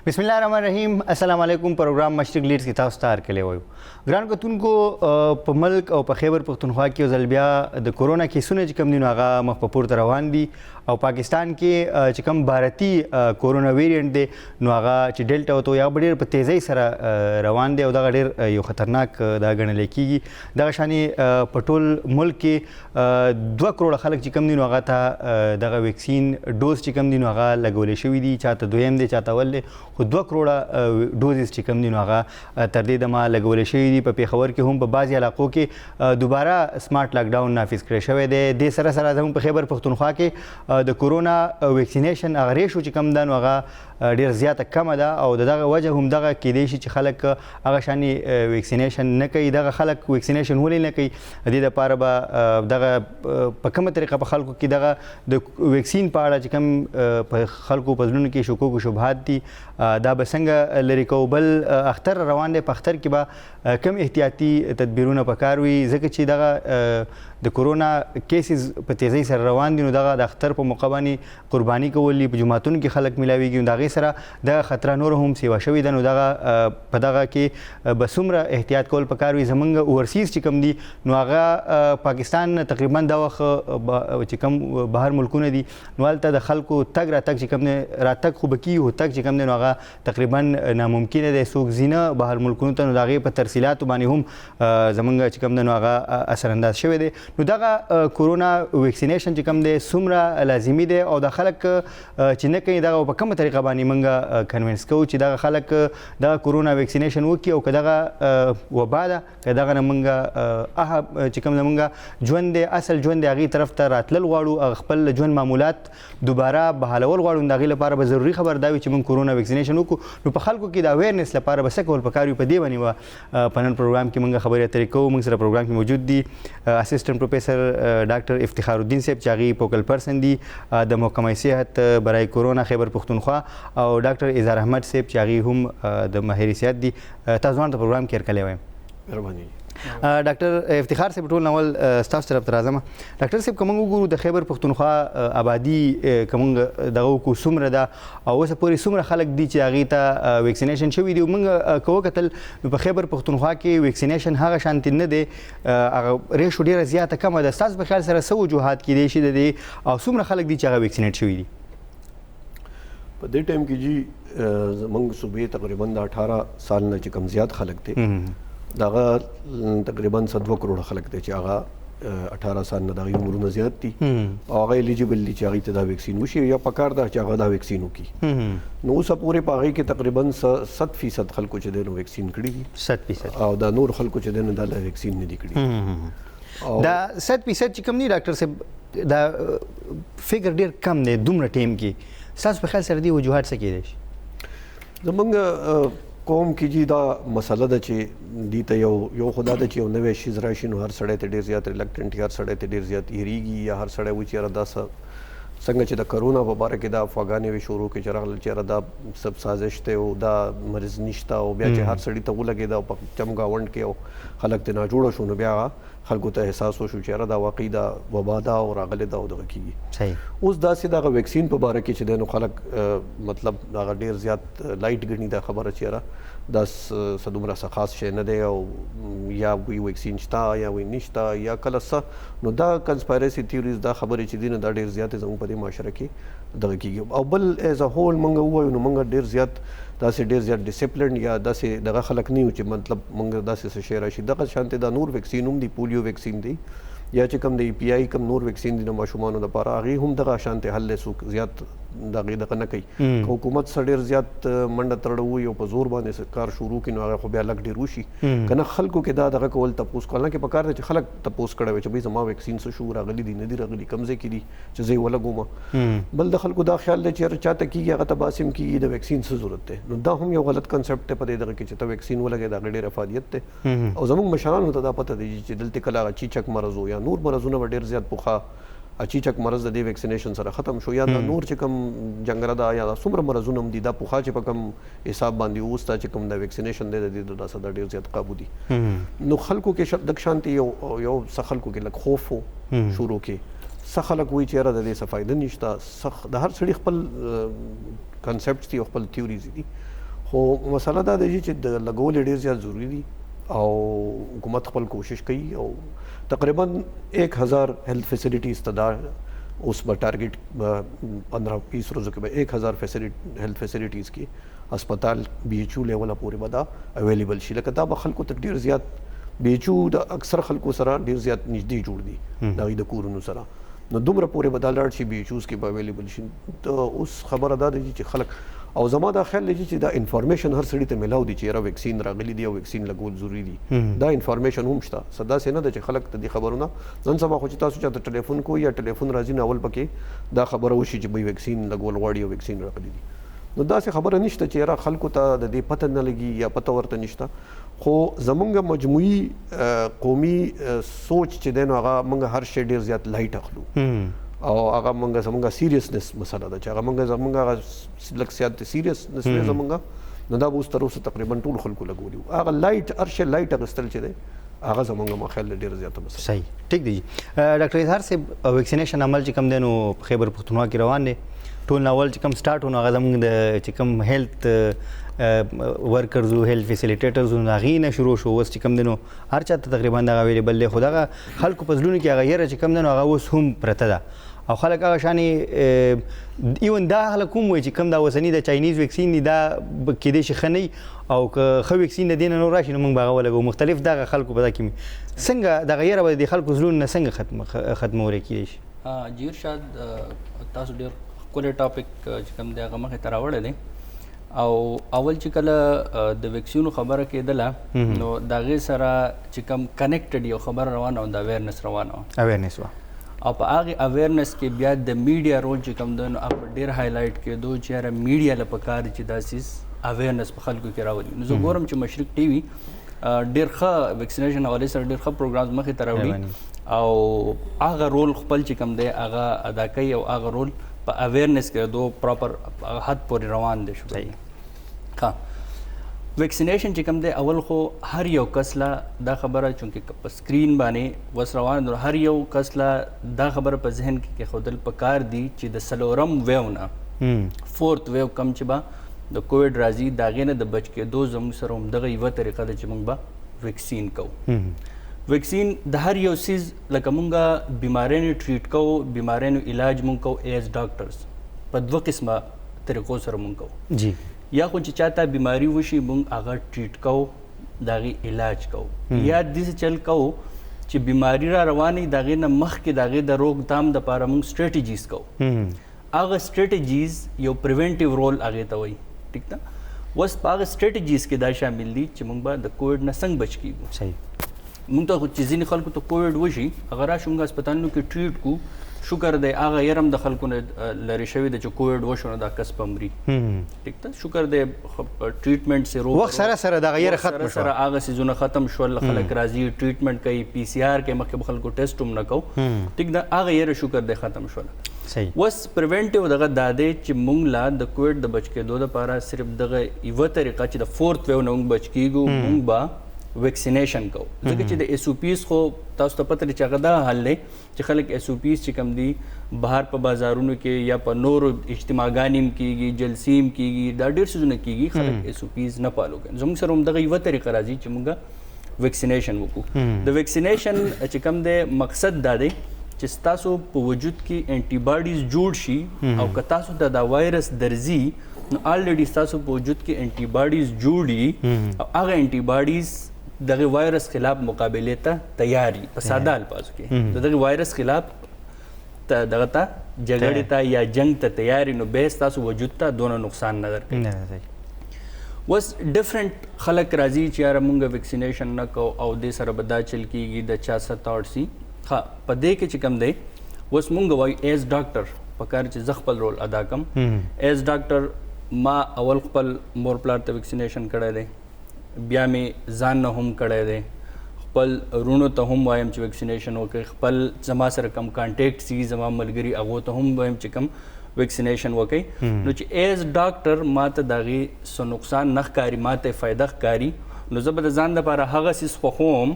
बिस्मिल्लाह रहमान रहीम। अस्सलाम वालेकुम। प्रोग्राम मशरिक लीड्स की तास्तार के लिए वयो ग्रान कतुनको په ملک او په خیبر پختونخوا کې ځل بیا د کورونا کیسونه چې کم دي نو هغه مخ په پورته روان دي او پاکستان کې چې کم بھارتی کورونا ویریانټ دی نو هغه چې ډیلټا وته یا ډېر په تیزی سره روان دی او دا ډېر یو خطرناک دا ګڼل کېږي دغه شاني په ټول ملک کې 2 کروڑ خلک چې کم دي نو هغه ته دغه ویکسین ډوز چې کم دي نو هغه لګولې شوی دي چاته دویم دی چاته ول خو 2 کروڑ ډوزز چې کم دي نو هغه تر دې دمه لګولې شوی دي په پیښور کې هم په بعضي علاقو کې دوباره سمارټ لاک ډاون نافذ کړی شوی دی د سره سره زموږ په خیبر پختونخوا کې د کورونا ویکسینیشن هغه ریشو چې کم ده نو هغه ډیر زیاته کمه ده او دغه وجه هم دغه کېدای شي چې خلک هغه شاني ویکسینیشن نه کوي دغه خلک ویکسینیشن ولې نه کوي د دې لپاره به دغه په کومه طریقه په خلکو کې دغه د ویکسین په اړه چې کم په خلکو په ځلونو کې شکوک او شبهات دي دا به څنګه لري کو بل اختر روان دی په اختر کې به کم احتیاطي تدبیرونه پکار وي ځکه چې دغه د کورونا کیسز په تیزی سره روان دي نو دغه د اختر په موقع باندې قرباني کول په جماعتونو کې خلک ملاويږي دغه سره د خطر نور هم سیوا شوی د نو دغه په دغه کې بسمره احتیاط کول پکار وي زمونږ اورسیز چې کم دي نو هغه پاکستان تقریبا دا وخت چې کم بهر ملکونه دي نو هلته د خلکو تګ را تګ چې کم نه را تګ خو بکی هو تګ چې کم نه هغه تقریبا ناممکن دی څوک زینه بهر ملکونو ته نو دغه په ترسیلات باندې هم زمونږ چې کم نه هغه اثر انداز شوی دی نو دغه کورونا ویکسینیشن چې کم دی څومره لازمي دی او د خلک چې نه کوي دغه په کومه طریقه باندې موږ کنوینس کوو چې دغه خلک دغه کورونا ویکسینیشن وکړي او که دغه وبا ده که دغه نه موږ چې کوم زموږ ژوند دی اصل ژوند دی هغې طرف ته راتلل غواړو خپل ژوند معمولات دوباره بحالول غواړو د هغې لپاره به ضروري خبر دا وي چې موږ کورونا ویکسینیشن وکړو نو په خلکو کې د اویرنس لپاره به څه کول پکار وي په دې باندې به په نن پروګرام کې موږ خبرې اترې کوو موږ سره پروګرام کې موجود دي اسسټنټ پروفیسر ډاکټر افتخار الدین صاحب چې هغې فوکل پرسن دي د محکمه صحت برای کورونا خیبر پختونخوا او ډاکټر اظهار احمد صاحب چې هغې هم د ماهر صحت دي تاسو ځوان ته پروګرام کې هرکلی وایم مهرباني ډاکټر افتخار صاحب ټول ناول ستاسو طرف ته راځم ډاکټر صاحب که موږ وګورو د خیبر پختونخوا آبادي که موږ دغه وکړو څومره ده او اوسه پورې څومره خلک دي چې هغې ته ویکسینیشن شوي دي موږ که وکتل نو په خیبر پختونخوا کې ویکسینیشن هغه شانتې نه دی هغه ریشو ډېره زیاته کمه ده ستاسو په خیال سره څه وجوهات کیدای شي د دې او څومره خلک دي چې هغه ویکسینیټ شوي دي په دې ټایم کې جی زموږ صوبې تقریبا د 18 سال نه چې کم زیات خلک دي دغه تقریبا 2 کروڑ خلک دي چې هغه 18 سال نه دغه عمرونه زیات دي او هغه الیجیبل دي چې هغې ته دا ویکسین وشي یا پکار ده چې هغه دا ویکسین وکړي نو اوسه پورې په هغې کې تقریبا 100% خلکو چې دی نو ویکسین کړي دي 100% او دا نور خلکو چې دی نو دا ویکسین نه دي کړي دا 100% چې کم نه ډاکټر صاحب دا فګر ډېر کم دی دومره ټیم کې ستاسو په خیال سره دې وجوهات څه کیدای شي زموږ قوم کې جی دا مسله ده چې دې ته یو خدا ده چې یو نوی شیز راشي نو هر سړی ته ډېر زیات ریلکټنټ هر سړی ته ډېر زیات هېرېږي یا هر سړی وایي چې یاره دا څنګه چې د کرونا په باره کې دا افواګانې وې شروع کړې چې راغلل چې یاره دا سب سازش دی او دا مرض نشته او بیا چې هر سړي ته ولګېده او په چمګاونډ کې او خلک ترې ناجوړه شو نو بیا خلکو ته احساس وشو چې یاره دا واقعي دا وبا ده او راغلی ده او دغه کېږي اوس داسې دغه ویکسین په باره کې چې دی نو خلک مطلب هغه ډېر زیات لایټ ګڼي دا خبره چې یاره دا څه دومره څه خاص شی نه دی او یا وی ویکسین شته یا وی نشته یا کله څه نو دا کنسپایرسي تیوریز دا خبرې چې دي نو دا ډېر زیاتې زموږ په دې معاشره کې دغه کېږي او بل ایز ا هول موږ ووایو نو موږ ډېر زیات داسې ډېر زیات ډسپلن یا داسې دغه خلک نه یو چې مطلب موږ داسې څه شی راشي دغه شانتې دا نور ویکسین هم دي پولیو ویکسین دی یا چې کوم د ای پی آی کوم نور ویکسین دي د ماشومانو لپاره هغې هم دغه شانتې حل څوک زیات دغه نه کوي که حکومت سره ډېر زیات منډه تړه ووي او په زور باندې کار شروع کړي نو هغه خو بیا لږ ډېر وشي که نه خلکو کې دا دغه کول تپوس کول نه کې پکار دی چې خلک تپوس کړی وي چې بھئی زما ویکسین څه شو راغلی دي نه دي راغلي کوم ځای کې دي چې زه یې ولګوم بل د خلکو دا خیال دی چې چاته کېږي هغه ته باسم کېږي د ویکسین څه ضرورت دی نو دا هم یو غلط کنسپټ دی په دې دغه کې چې ته ویکسین ولګې د هغې ډېر افادیت دی او زموږ مشرانو ته دا پته دی چې دلته کله هغه چیچک مرض و یا نور مرضونه به ډېر زیات پخوا اچیچک مرض د دې ویکسینیشن سره ختم شو یا د نور چې کوم جنګره ده یا څومره مرضونه هم دي دا پخوا چې په کوم حساب باندې اوس ته چې کوم د ویکسینیشن دی د دې د سره ډېر زیات قابو دي نو خلکو کې دغه شانتي یو څه خلکو کې لږ خوف شروع کې څه خلک وایي چې یاره د دې څه فایده نشته د هر سړي خپل کنسپټس دي او خپل تیوریز دي خو مسله دا دی چې د لګول ډېر زیات ضروری دي او حکومت خپل کوشش کوي او تقریبا 1000 हेल्थ फैसिलिटीज़ तदा उस पर टारगेट 15-20 रोज़ों के बाद 1000 हेल्थ फैसिलिटीज़ की अस्पताल BHU लेवल पूरे बदा अवेलेबल शी लकदा बखल को तकदीर ज़्याद BHU द अक्सर खल को सरा ढेर ज़्याद नज़दीक जुड़ दी दावी द कूरनु सरा न दुमरा पूरे बदा लाड़ शी BHUs के अवेलेबल शी तो उस खबर अदा दी چې خلک او زما دا خیال دی چې دا انفارمیشن هر سړي ته ملاو دي چې را ویکسین راغلی دی او ویکسین لګول ضروری دي دا انفارمیشن هم شته صدا سي نه د چې خلک ته دي خبرونه نن سبا خو چې تاسو چاته ټلیفون کو یا ټلیفون راځي نو اول پکې دا خبره وشي چې به ویکسین لګول غواړي او ویکسین راغلی دي نو دا څه خبره نشته چې را خلکو ته د دې پته نه لګي یا پته ورته نشته خو زمونږ مجموعي قومي سوچ چې دی نو هغه موږ هر شی ډېر زیات لایټ اخلو او هغه مونږه زمونږه سیریسنس مسله ده چې هغه مونږه زمونږه لک سیات سیریسنس نه زمونږه نو دا به اوس تر اوسه تقریبا ټول خلکو لګولي هغه لایټ ارشه لایټ اغستل چې دی هغه زمونږه مخال ډیر زیاته مسله صحیح ټیک دی ډاکټر اظهار صاحب ویکسینیشن عمل چې کم دی نو خیبر پختونخوا کې روان دی ټول ناول چې کم سٹارټ ونه هغه زمونږ د چې کم هیلث ورکرز او هیلث فیسیلیټیټرز او هغه نه شروع شو اوس چې کم دی نو هر چاته تقریبا دا اویلیبل دی خو دا خلکو په ځلونو کې هغه یره چې کم دی نو هغه اوس هم پرته ده او خلک هغه شانې ایون دا خلک هم وایي چې کم دا اوسني د چاینیز ویکسین دی دا کېدای شي ښه نه او که ښه ویکسین د دې نه نور راشي نو موږ به هغه ولګو مختلف دغه خلکو په دا کې څنګه دغه یره به د خلکو زړونو نه څنګه ختمولی کېدای شي جی ارشاد تاسو ډېر ښکلی ټاپک چې کوم دی هغه مخې ته راوړی دی او اول چې کله د ویکسینو خبره کېدله نو د هغې سره چې کوم کنیکټډ یو خبره روانه وه د اویرنس روانه وه اویرنس وه او په هغې اویرنس کې بیا د میډیا رول چې کوم دی نو هغه ډېر هایلایټ کېدو چې یاره میډیا له پکار دی چې دا سیز اویرنس په خلکو کې راولي نو زه ګورم چې مشرق ټي وي ډېر ښه ویکسینیشن حوالې سره ډېر ښه پروګرامز مخې ته راوړي او هغه رول خپل چې کوم دی هغه ادا کوي او هغه رول په اویرنس کې دو پراپر حد پورې روان دی شو ښه ویکسینیشن چې کوم دی اول خو هر یو کس لا دا خبره چونکې په سکرین باندې وس روان دی هر یو کس لا دا خبره په ذهن کې کېښودل پکار دي چې د څلورم ویو نه فورت ویو کم چې به د کووډ راځي د هغې نه د بچ کېدو زموږ سره همدغه یوه طریقه ده چې موږ به ویکسین کوو ویکسین د هر یو سیز لکه موږ بیماریانو ټریټ کوو بیماریانو علاج موږ کوو ایز ډاکټرز په دوه قسمه طریقو سره موږ کوو جی یا خو چې چاته بیماری وشي موږ هغه ټریټ کوو د هغې علاج کوو یا داسې چل کوو چې بیماری را روانې د هغې نه مخکې د هغې د روکتام دپاره موږ سټریټیجیز کوو هغه سټریټیجیز یو پریونټیو رول هغې ته وایي ټیک ده اوس په هغه سټریټیجیز کې دا شامل دي چې موږ به د کووډ نه څنګه بچ کیږو صحیح موږ ته خو چې ځینې خلکو ته کووډ وشي هغه راشو موږ هسپتالونو کې ټریټ کړو شکر دی هغه يرم د خلکو نه لرې شوي د چې کووډ وشو نو دا کس په مري ټیک ده شکر دی ټریټمنټ سره وخت سره سره دغه یره ختم شو سره هغه سیزونه ختم شول خلک راځي ټریټمنټ کوي PCR کې مخکې خلکو ټیسټ هم نه کوو ټیک ده هغه یره شکر دی ختم شول صحیح وس پریونټیو دغه دادې چې مونږ لا د کووډ د بچ کېدو لپاره صرف دغه یوه طریقه چې د فورت ویو نه مونږ بچ کېږو مونږ به ویکسینیشن کوو ځکه چې د SOPs خو تاسو ته پته لري چې هغه دا حل دی چې خلک SOPs چې کوم دي بهر په بازارونو کې یا په نورو اجتماعګانې هم کېږي جلسې هم کېږي دا ډېر څیزونه کېږي خلک SOPs نه فالو کوي زموږ سره همدغه یوه طریقه راځي چې مونږ ویکسینیشن وکړو د ویکسینیشن چې کوم دی مقصد دا دی چې ستاسو په وجود کې انټي باډیز جوړ شي او که تاسو ته دا وایرس درځي نو الریډي ستاسو په وجود کې انټي باډیز جوړ دي او هغه انټي باډیز دغه وایرس خلاف مقابله ته تیاری په ساده الفاظو کې دغه وایرس خلاف دغه ته جګړې ته یا جنگ ته تیاری نو به تاسو وجود ته دونه نقصان نه درکوي وس ډیفرنٹ خلک راځي چې یاره مونږ ویکسینیشن نه کوو او دې سره به دا چل کېږي د چا څه تاټ سي ښه په دې کې چې کوم دی اوس مونږ وایو ایز ډاکټر پکار چې زه خپل رول ادا کوم ایز ډاکټر ما اول خپل مور پلار ته ویکسینیشن کړی دی بیا مې ځان نه هم کړی دی خپل رونو ته هم وایم چې ویکسینیشن وکړي خپل زما سره کم کانټیکټ سي زما ملګري هغو ته هم وایم چې کم ویکسینیشن وکړي نو چې ایز ډاکټر ما ته د هغې څه نقصان نه ښکاري ما ته یې فایده ښکاري نو زه به د ځان دپاره هغه څیز خوښوم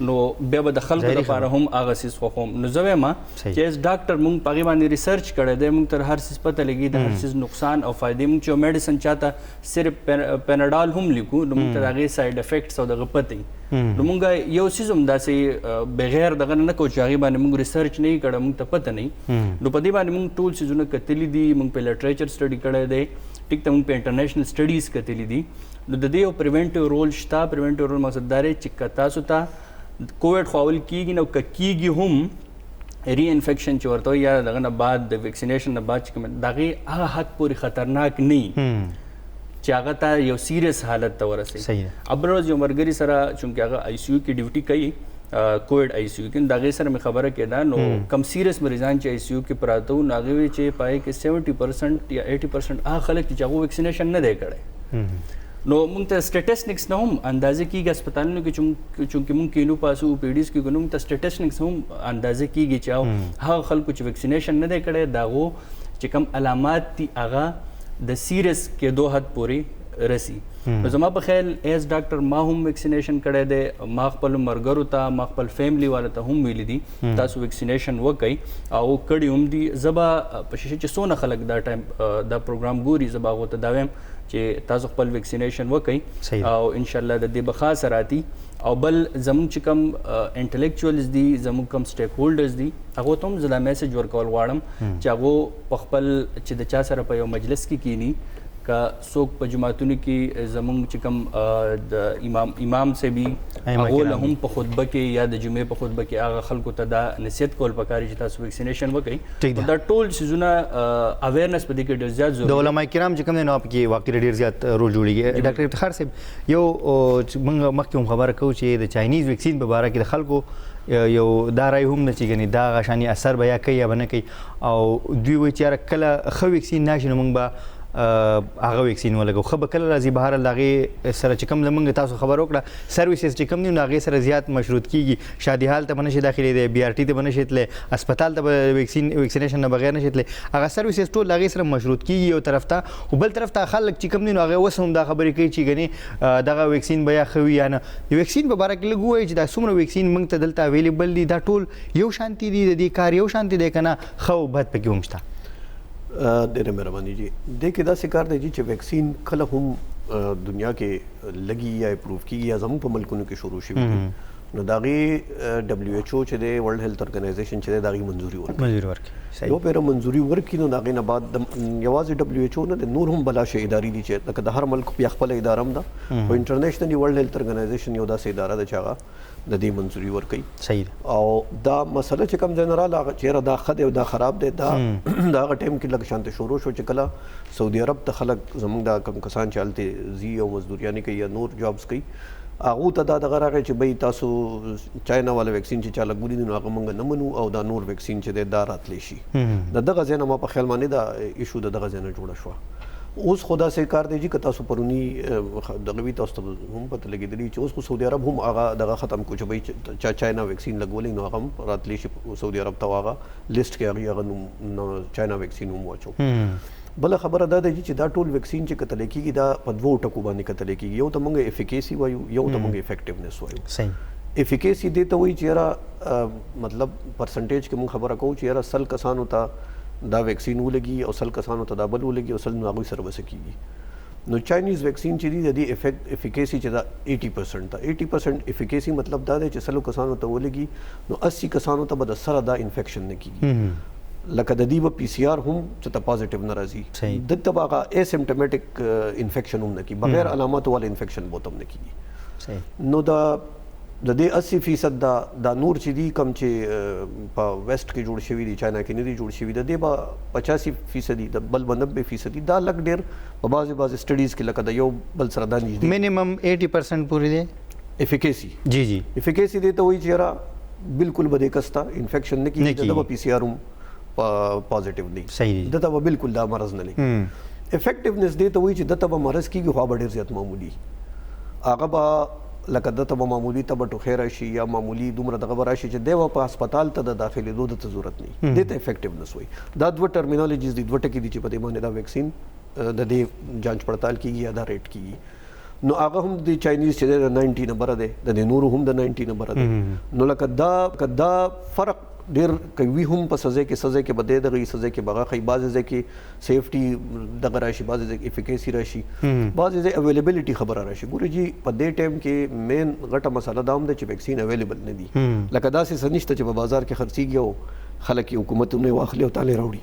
نو بیا به د خلکو لپاره هم هغه سیس خو هم نو زه وایم چې از ډاکټر مونږ په هغې باندې ریسرچ کړی دی مونږ تر هر سیس پته لګي د هر سیس نقصان او فایدې مونږ چې یو میډیسن چاته صرف پیناډال هم لیکو نو مونږ ته د هغې سایډ افیکټس او دغه پته نو مونږ یو سیز هم داسې بغیر دغه نه کوو چې هغې باندې مونږ ریسرچ نه یې کړی مونږ ته پته نه نو په دې باندې مونږ ټول سیزونه کتلي دي مونږ په لټریچر سټډي کړی دی ټیک ته مونږ په انټرنیشنل سټډیز کتلي دي نو د دې یو پریونټیو رول شته پریونټیو رول مقصد دا دی چې که تاسو ته کووډ خو اول کیږي نو که کیږي هم ری انفیکشن چې ورته یا دغه نه بعد د ویکسینیشن نه بعد چې کوم دغه هغه حد پورې خطرناک نه چې هغه ته یو سیریس حالت ته ورسي ابروز یو مرګري سره چونکې هغه آی سی یو کې ډیوټي کوي کووډ آی سی یو کې دغه سره مې خبره کېده نو کم سیریس مریضان چې آی سی یو کې پراته وو هغه وی چې پای کې 70% یا 80% هغه خلک چې هغه ویکسینیشن نه دی کړی نو مونږ ته سټیټسټکس نه هم اندازه کیږي هسپتالونو کې چونکې مونږ کینو پاسو او پی ډیز کې ګنوم ته سټیټسټکس هم اندازه کیږي چې هغه خلکو چې ویکسینیشن نه دی کړی داغو چې کم علامات دي هغه د سیریس کېدو حد پورې رسی نو زما په خیال ایز ډاکټر ما هم ویکسینیشن کړی دی ما خپل مرګرو ته ما خپل فیملی والا ته هم ویلي دي تاسو ویکسینیشن وکړئ او کړي هم دي زبا په شیشه چې څونه خلک دا ټایم دا پروګرام ګوري زبا هغو ته دا وایم چې تاسو خپل ویکسینیشن وکړئ او ان شاء الله د دې به خاص راتی او بل زموږ چې کوم انټلیکچوالز دي زموږ کوم سټیک هولډرز دي هغه ته هم زه دا میسج ورکول غواړم چې هغه په خپل چې د چا سره په یو مجلس کې کینی که څوک په جماعتونو کې زموږ چې کوم د امام سے بھی هغه له هم په خطبه کې یا د جمعې په خطبه کې هغه خلکو ته دا نصیحت کول پکاري چې تاسو ویکسینیشن وکړئ دا ټول سيزونه اویرنس په دې کې ډېر زیات ضروري د علماء کرام چې کوم نه په کې واقعي ډېر زیات رول جوړیږي ډاکټر افتخار صاحب یو موږ مخکې هم خبره کوو چې د چاینیز ویکسین په اړه کې د خلکو یو دا رای هم نه چې غني دا غشاني اثر به یا کوي یا نه کوي او دوی وایي چې کله خو ویکسین نشي نو موږ به هغه ویکسین ولګو خو به کله راځي بهر لاغه سره چې کوم لمنګ تاسو خبر وکړه سرویسز چې کوم نه هغه سره زیات مشروط کیږي شادي حال ته بنشي داخلي دی بي ار ټي ته بنشي تل هسپتال ته ویکسینیشن نه بغیر نشي تل هغه سرویسز ټول هغه سره مشروط کیږي یو طرف ته او بل طرف ته خلک چې کوم نه هغه وسوم دا خبرې کوي چې غني دغه ویکسین بیا خو یا نه د ویکسین په اړه کې لګوي چې دا څومره ویکسین موږ ته دلته اویلیبل دي دا ټول یو شانتي دي د دې کار یو شانتي دی کنه خو بد پکې هم شته ډېره مهرباني جی دې کې داسې کار دی چې ویکسین کله هم دنیا کې لګي یا اپروف کیږي یا زموږ په ملکونو کې شروع شوي نو د هغې ډبلیو ایچ او چې دی ورلډ هیلث ارګنایزیشن چې دی د هغې منظوري ورکړي یو پیره منظوري ورکړي نو د هغې نه بعد یوازې ډبلیو ایچ او نه د نور هم بلا شي ادارې دي چې لکه د هر ملک بیا خپله اداره هم ده خو انټرنیشنلي ورلډ هیلث ارګنایزیشن یو داسې اداره ده چې هغه د دې منظوري ورکړي صحیح او دا مسله چې کوم جنرال هغه چیرې دا ښه دی او دا خراب دی دا هغه ټایم کې لږ شانته شروع شو چې کله سعودي عرب ته خلک زموږ دا کم کسان چې هلته ځي او مزدوریانې کوي یا نور جابس کوي هغو ته دا دغه راغی چې بی تاسو چاینا والا ویکسین چې چا لګولي دي نو هغه موږ نه منو او دا نور ویکسین چې دی دا راتلی شي د دغه ځای نه ما په خیال باندې دا ایشو د دغه ځای نه جوړه شوه اوس خدا سے کار دی چې تاسو پرونی دغه وی تاسو هم پته لګیدلی چې اوس خو سعودي عرب هم هغه دغه ختم کو چې بی چاینا ویکسین لګولې نو هغه راتلی شي سعودي عرب ته هغه لیست کې هغه چاینا ویکسین هم واچو بل خبره دا ده چې دا ټول ویکسین چې کتل کېږي دا په دوو ټکو باندې کتل کېږي یو ته موږ افیکیسي وایو یو ته موږ افیکټیونس وایو صحیح افیکیسي دې ته وایي چې یاره مطلب پرسنټیج کې موږ خبره کوو چې یاره 100 کسانو ته دا ویکسین ولګي او 100 کسانو ته دا بل ولګي او 100 هغوی سره بس کېږي نو چاینیز ویکسین چې دی د دې افیکیسي چې دا 80% ده 80% افیکیسي مطلب دا دی چې 100 کسانو ته ولګي نو 80 کسانو ته به د سره دا انفیکشن نه کېږي لکه د دې به پی سی آر هم چې ته پازیټیو نه راځي دلته به هغه اسیمپټومیټک انفیکشن هم نه کېږي بغیر علاماتو والا انفیکشن به هم نه کېږي نو د دې 80% دا نور چې دي کم چې په ویسټ کې جوړ شوي دي چاینا کې نه دي جوړ شوي د دې به 85% د بل 90% دا لږ ډېر په بعضې سټډیز کې لکه د یو بل سره دا نږدې مینیمم 80% پوری دی افیکیسي جی افیکیسي دی ته وایي چې یاره بالکل به دې کس ته انفیکشن نه کېږي د به پی سی آر هم پازیټیو دی صحیح دته به بالکل دا مرض نه لګي افیکټیونس دی ته وایي چې دته به مرض کېږي خو به ډېر زیات معمولي هغه به لکه دته به معمولي ته به ټوخی راشي یا معمولي دومره دغه به راشي چې دی به په هسپتال ته د داخلېدو دته ضرورت نه وي دې ته افیکټیونس وایي دا دوه ټرمینالوجیز دي دوه ټکي دي چې په دې باندې دا ویکسین د دې جانچ پړتال کېږي یا دا ریټ کېږي نو هغه هم د چاینیز چې د 90 نمبر دی د نورو هم د 90 نمبر دی نو لکه دا فرق ډیر کوي هم په سزا کې بده دغه سزا کې بغا خي بعض ځکه سیفټي دغه راشي بعض ځکه افیکیسی راشي بعض ځکه اویلیبিলিټي خبره راشي ګوري جی په دې ټایم کې مین غټه مسله دا هم ده چې ویکسین اویلیبل نه دي لکه داسې سنشته چې په بازار کې خرڅيږي او خلک حکومتونه واخلي او تعالی راوړي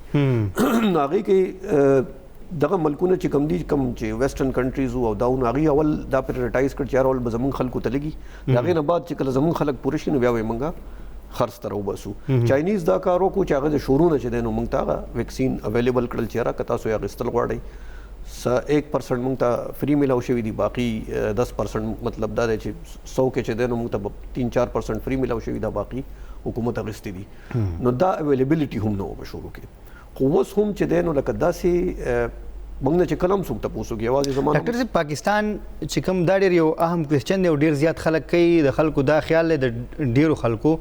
هغه کې دغه ملکونه چې کم دي کم چې ویسټرن کنټریز او داون هغه اول دا پریورټایز کړ چې اول به زمون خلکو ته لګي داغه نه بعد چې کله زمون خلک پوره شي نو بیا وي منګه خرڅ تر وبسو چاینیز دا کارو کو چې هغه د شورونه چې دینو مونږ ته ویکسین اویلیبل کړل چې را کتا سو یا غستل غواړي 1% مونږ ته فری ملاو شوی دی باقی 10% مطلب دا دی چې 100 کې چې دینو مونږ ته 3-4% فری ملاو شوی دا باقی حکومت غستی دي نو دا اویلیبিলিټي هم نو بشورو کې خو اوس هم چې دینو لکه داسې موږ نه چې کلم څوک تاسو کې आवाज زمانه ډاکټر صاحب پاکستان چې کوم دا ډېر یو اهم کوېسچن دی او ډېر زیات خلک کوي د خلکو دا خیال دی د ډېرو خلکو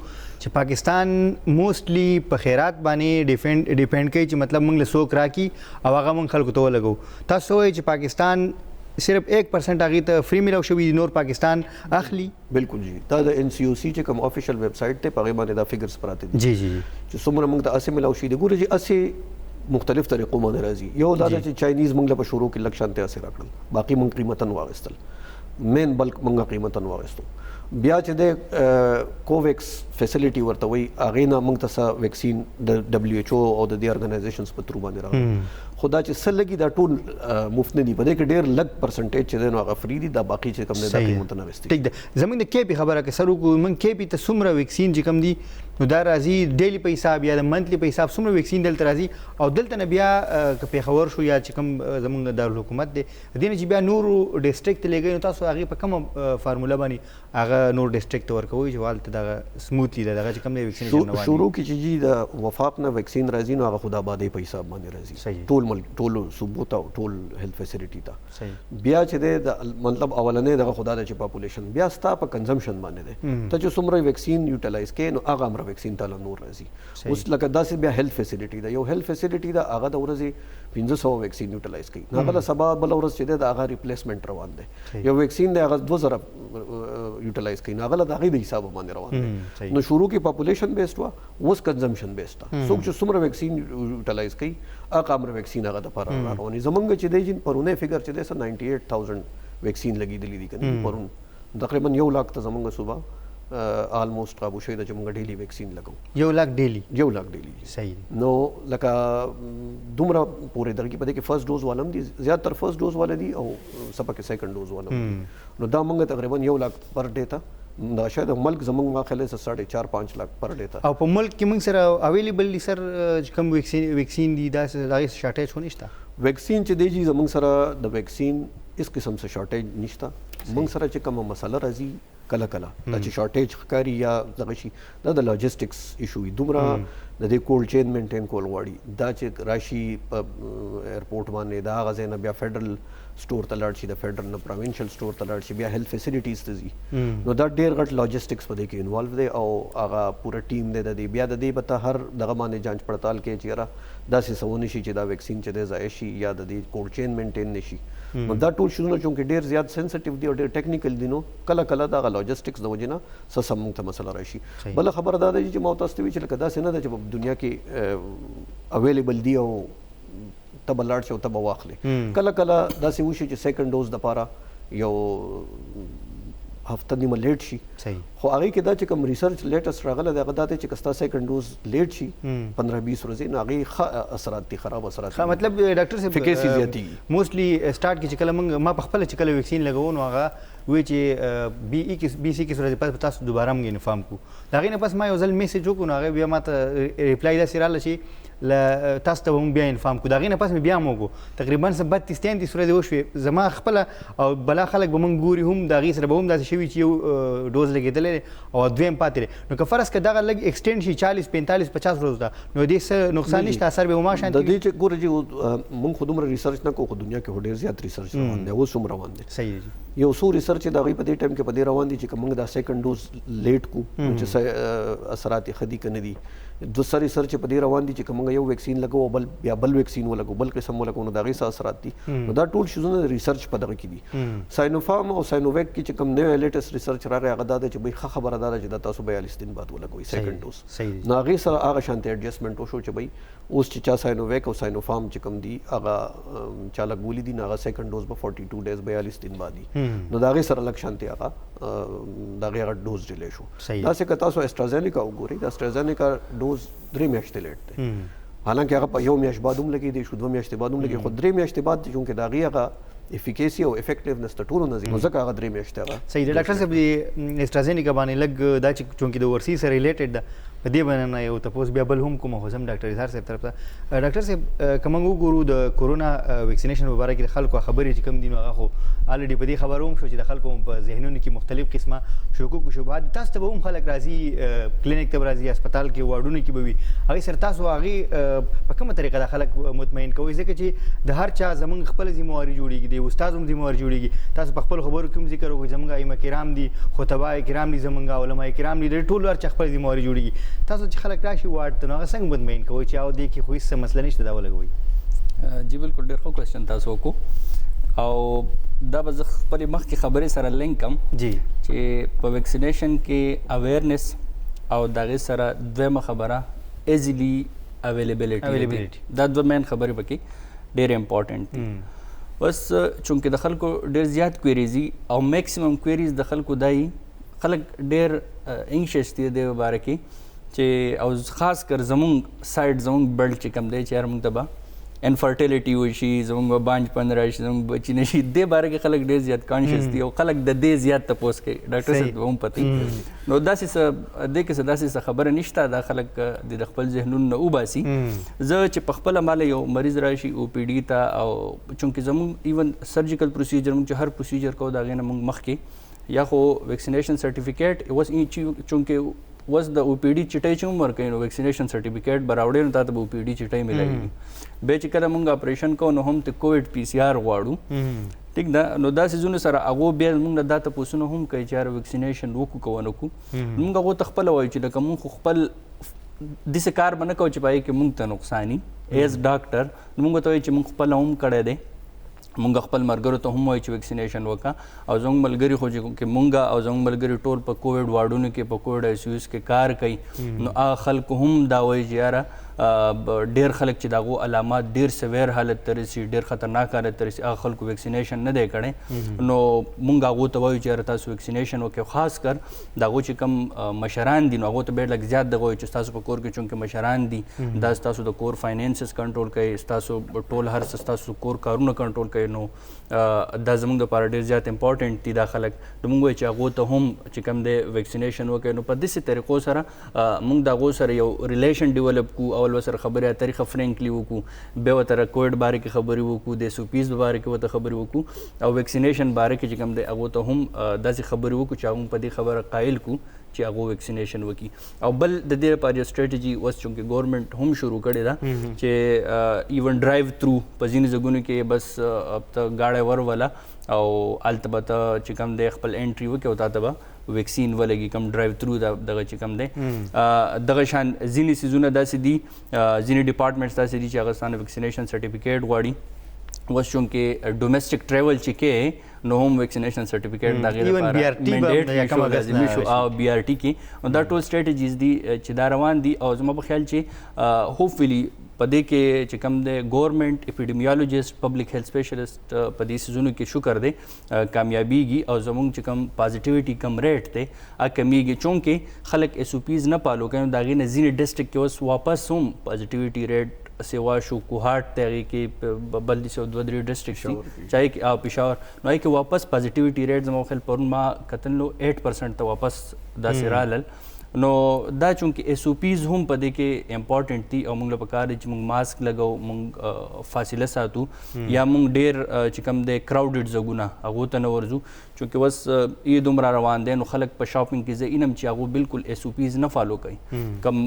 چې پاکستان موستلی په خیرات باندې ډیپند کوي چې مطلب موږ له څوک راکي او هغه موږ خلکو ته ولګو تاسو وایئ چې پاکستان صرف 1% هغه ته فری ملاو شوی دی نور پاکستان اخلي بالکل جی دا د ان سی او سی چې کوم افیشل ویب سټ ته په باندې دا فګرز پراته دي جی جی چې څومره موږ ته اسه ملاو شي دی ګوره جی اسه مختلف طریقو باندې راځي یو دا چې چاینیز موږ له شروع کې لک شانته اسه راکړل باقي موږ قیمتن واغستل مین بلک موږ قیمتن واغستو بیا چې د کوویکس فیسیلیټي ورته وي اغه نه موږ ته ویکسین د دبليو ایچ او او د دې ارګنایزیشنز په تر باندې راغلی خدا چې سلګي دا ټول مفت نه دي په دې کې ډېر لږ پرسنټیج چې نو هغه فری دي دا باقي چې کوم نه د قیمت نه وستي ټیک ده زمونږ د کې خبره کې سره کو من کې په څومره ویکسین چې کوم دي نو دا راځي ډیلی په حساب یا د منتلی په حساب څومره ویکسین دلته راځي او دلته نه بیا په خبر شو یا چې کوم زمونږ د حکومت دی دینه چې بیا نور ډیسټریکټ لګي نو تاسو هغه په کوم فارمولا باندې هغه نور ډیسټریکټ ورکوي چې والته دا سموتلی دغه چې کوم دی ویکسین نه شروع کې چې جی د وفاق نه ویکسین راځي نو هغه خدا آبادی په حساب باندې راځي ټول صوبو ته ټول هیلث فیسیلیټي ته بیا چې د مطلب اولنې دغه خدا د چې پاپولیشن بیا ستا په کنزمپشن باندې ده ته چې څومره ویکسین یوټیلایز کې نو هغه امر ویکسین ته نور راځي اوس لکه داسې بیا هیلث فیسیلیټي ده یو هیلث فیسیلیټي ده هغه د ورځې 1500 ویکسین یوټیلایز کوي هغه د سبا بل ورځ چې ده هغه ریپلیسمنٹ روان دی یو ویکسین دی هغه 2000 یوټیلایز کوي هغه د هغه د حساب باندې روان دی نو شروع کې پاپولیشن بیسډ وا اوس کنزمپشن بیسډ څوک چې څومره ویکسین یوټیلایز کوي هغه امر ویکسین هغه د پر رواني زمونږ چې دی جن پرونه فګر چې ده 98000 ویکسین لګیدلې دي کنه پرون تقریبا 1 لک ته زمونږ صوبه آلموست قابو شوی د چې موږ ډیلی ویکسین لګو 1 لک ډیلی صحیح نو لکه دومره پورې درګي پدې کې فرست ډوز والم دي زیاتره فرست ډوز والا دي او سپکه سیکنډ ډوز والم نو دا موږ تقریبا 1 لک پر ډے ته دا شاید ملک زمونږ واخلې 4.5 لک پر ډے ته او په ملک کې موږ سره اویلیبل دي سر کوم ویکسین دي دا شارټیج خو نشته ویکسین چې دی جی زمونږ سره د ویکسین اس قسم څه شارټیج نشته موږ سره چې کومه مسله راځي کله دا چې شارټیج ښکاری یا دغه شي دا د لاجستکس ایشو دومره د دې کولډ چین مینټین کول غواړي دا چې راشي په ایرپورټ باندې دا غزه نه بیا فیډرل سٹور ته لاړ شي د فیډرل نه پروینشل سٹور ته لاړ شي بیا هیلث فیسیلیټیز ته ځي نو دا ډیر غټ لاجستکس په دې کې انوالو دی او هغه پوره ټیم دی د دې بیا د دې به هر دغه باندې جانچ پړتال کوي چې را داسې سونه شي چې دا ویکسین چې د ځای شي یا د دې کولډ چین مینټین نشي نو دا ټول شونه چې ډیر زیات سنسټیو دی او ډیر ټیکنیکل دي نو کله دا لاجستکس د وجنه سم ته مسله راشي بل خبر دا دی چې مو تاسو ته وی چې لکه دا څنګه د چې دنیا کې اویلیبل دی او تب لاړ شو تب واخلې کله داسې وشي چې سیکنډ ډوز د پاره یو هفته نیمه لیټ شي خو هغه کې دا چې کوم ریسرچ لیټست راغله دا غدا ته چې کستا سیکنډ ډوز لیټ شي 15-20 ورځې نو هغه اثرات دي خراب اثرات مطلب ډاکټر صاحب فکیسی زیاتی موستلی سٹارټ کې چې کله ما په خپل چې کله ویکسین لګاو نو هغه وی چې بی سی کې سره پس تاسو دوباره موږ انفارم کو دا غي نه پس ما یو ځل میسج وکړو نو هغه بیا ماته ریپلای دا سیراله شي ل تاسو ته بیا انفارم کو دا غي نه پس بیا موږ تقریبا 32-33 سره دی وشو زما خپل او بلا خلک به موږ ګوري هم دا غي سره به هم داسې شوی چې یو ډوز لګیدل او دویم پاتې نو که فرض کړه دا لګ ایکسټند شي 40-45-50 ورځې دا نو دې څه نقصان نشته اثر به ما شانتي د دې چې ګوري چې موږ خودمره ریسرچ نه کوو دنیا کې ډېر زیات ریسرچ روان دی اوس هم روان دی صحیح یو څو ریسرچ دا غي په دې ټایم کې په دې روان دي چې موږ دا سیکنډ ډوز لیټ کو چې اثرات خدي کنه دي دوسر ریسرچ په دې روان دي چې کومه یو ویکسین لګو بل بیا بل ویکسین ولګو بل قسم ولګو نو دغه اثرات دي نو دا ټول شیزونه ریسرچ په دغه کې دي ساینوفارم او ساینوویک کې چې کوم نوې لیټیسټ ریسرچ راغی هغه دا چې به ښه خبره ده چې دا تاسو 42 دن بعد ولګوي سیکنډ ډوز نو هغه سره هغه شانتي ایڈجسټمنټ وشو چې به اوس چې چا ساینوویک او ساینوفارم چې کوم دي هغه چا لګولي دي نو هغه سیکنډ ډوز په 42 ډیز 42 دن بعد دي نو دا هغه سره لک شانتي هغه دا هغه ډوز ډیلې شو دا څه که تاسو استرازینیکا وګورئ دا استرازینیکا ډوز 3 میاشتې لیټ دی حالانکه هغه په یو میاشت بعد هم لګي دی شو 2 میاشتې بعد هم لګي خو 3 میاشتې بعد چونکه دا هغه افیکیسی او افیکټیونس ته ټولو نزدیک ځکه هغه 3 میاشتې هغه صحیح دی ډاکټر صاحب دی استرازینیکا باندې لګ دا چې چونکه د ورسي سره ریلیټډ ده په دې باندې یو تاسو بیا بل هم کوم هم ډاکټر اظهار صاحب طرف ته ډاکټر صاحب کوم وګورو د کورونا ویکسینیشن مبارک د خلکو خبرې چې کم دي نو هغه خو الریډي په دې خبرو هم شو چې د خلکو په ذهنونو کې مختلف قسمه شکوک او شبهات تاسو ته هم خلک راځي کلینیک ته راځي هسپتال کې واردونه کې بوي هغه سره تاسو هغه په کومه طریقه د خلک مطمئن کوي ځکه چې د هر چا زمونږ خپل ذمہواری جوړیږي د استاد هم ذمہواری جوړیږي تاسو په خپل خبرو کې ذکر وکړئ زمونږ ائمه کرام دي خطباء کرام دي زمونږ علماء کرام دي ټول هر چا خپل ذمہواری جوړیږي تاسو چې خلک راشي وارد ته نو هغه څنګه مطمئن کوئ چې او دې کې خو هیڅ مسله نشته دا ولګوي جی بالکل ډېر ښه کوېسچن تاسو وکړو او دا به زه خپلې مخکې خبرې سره لینک کړم جی چې په ویکسینیشن کې اویرنس او د هغې سره دویمه خبره ایزیلی اویلیبلیټي دا دوه مین خبرې پکې ډېرې امپورټنټ دي بس چونکې د خلکو ډېر زیات کویریز دي او میکسیمم کویریز د خلکو دا خلک ډېر انکشس دي د باره کې چې او خاص کر زمونږ سایډ زمونږ بیلټ چې کوم دی چې هر موږ ته به انفرټیلیټي وشي زمونږ به بانج پن راشي زمونږ بچي نشي دې باره کې خلک ډېر زیات کانشیس دي او خلک د دې زیات تپوس کوي ډاکټر صاحب هم پته نو داسې څه دې کې څه داسې څه خبره نشته دا خلک د خپل ذهنونو نه وباسي زه چې په خپله ماله یو مریض راشي او پی ډي ته او چونکې زمونږ ایون سرجیکل پروسیجر موږ چې هر پروسیجر کوو د هغې نه موږ مخکې یا خو ویکسینیشن سرټیفیکیټ اوس چونکې اوس د او پی ډي چټۍ چې هم ورکوي نو ویکسینیشن سرټیفیکیټ به راوړې نو تا ته به او پی ډي چټۍ میلاوي بیا چې کله موږ اپریشن کوو نو هم ته کووډ پی سی آر غواړو ټیک ده نو دا څیزونه سره هغو بیا موږ دا تپوسونه هم کوي چې یاره ویکسینیشن وکړو که ونه کړو موږ هغو ته خپله وایو چې لکه موږ خو خپل داسې کار به نه کوو چې په هغې کې موږ ته نقصاني ایز ډاکټر نو موږ ته وایو چې موږ خپله هم کړی دی مونږ خپل ملګرو ته هم وایو چې ویکسینیشن وکړه او زموږ ملګري خو چې مونږ او زموږ ملګري ټول په کووډ واردونو کې په کووډ آی سی یوز کې کار کوي نو هغه خلکو هم دا وایي چې یاره ډېر خلک چې د هغو علامات ډېر سویر حالت ته رسي ډېر خطرناک حالت ته رسي هغه خلکو ویکسینیشن نه دی کړی نو مونږ هغو ته وایو چې یاره تاسو ویکسینیشن وکړئ خاص کر د هغو چې کوم مشران دي نو هغو ته ډېر لږ زیات دغه وایو چې ستاسو په کور کې چونکې مشران دي دا ستاسو د کور فاینانسز کنټرول کوي ستاسو ټول هر څه ستاسو کور کارونه کنټرول کوي نو دا زموږ دپاره ډېر زیات امپورټنټ دي دا خلک نو موږ وایو چې هغو ته هم چې کوم دی ویکسینیشن وکړي نو په داسې طریقو سره موږ د هغو سره یو ریلیشن ډیولپ کړو اول ورسره خبرې اترې ښه فرینکلی وکړو بیا ورته کووډ باره کې خبرې وکړو د SOPs په باره کې ورته خبرې وکړو او ویکسینیشن باره کې چې کوم دی هغو ته هم داسې خبرې وکړو چې هغه په دې خبره قایل کړو چې هغه ویکسینیشن وکړي او بل د دې لپاره یو سټریټجي اوس چونکې ګورنمنټ هم شروع کړې ده چې ایون ډرایو تھرو په ځینې ځایونو کې بس ته ګاډی وروله او هلته به ته چې کوم دی خپل انټري وکړې او تا ته به ویکسین ولګي کوم ډرایو تھرو دغه چې کوم دی دغه شان ځینې څیزونه داسې دي ځینې ډپارټمنټس داسې دي چې هغه ستانه ویکسینیشن سرټیفیکیټ غواړي اوس چونکې ډومestic ټریول چې کې نو هم ویکسینیشن سرټیفیکیټ د هغې لپاره منډیټري شو او بي آر ټي کې نو دا ټول سټریټجیز دي چې دا روان دي او زما په خیال چې هوپفلی په دې کې چې کوم دی ګورنمنټ اپیډیمیالوجسټ پبلک هیلث سپیشلیسټ په دې سیزونو کې شکر دی کامیابیږي او زموږ چې کوم پازیټیویټي کم ریټ دی هغه کمیږي چونکې خلک SOPs نه فالو کوي د هغې نه ځینې ډسټرکټ کې اوس واپس هم پازیټیویټي ریټ سیوا شو کوهاټ ته هغې کې بل داسې 2-3 ډسټرکټس دي چاہے او پېښور نو هغې کې واپس پازیټیویټي ریټ زما خیال پرون ما کتل نو 8% ته واپس داسې رالل نو دا چونکې SOPs هم په دې کې امپورټنټ دي او موږ له پکار دی چې موږ ماسک لګو موږ فاصله ساتو یا موږ ډېر چې کوم دی کراوډډ ځایونه هغو ته نه ورځو چونکې اوس عید هم را روان دی نو خلک په شاپینګ کې زه اینم چې هغو بالکل SOPs نه فالو کوي کم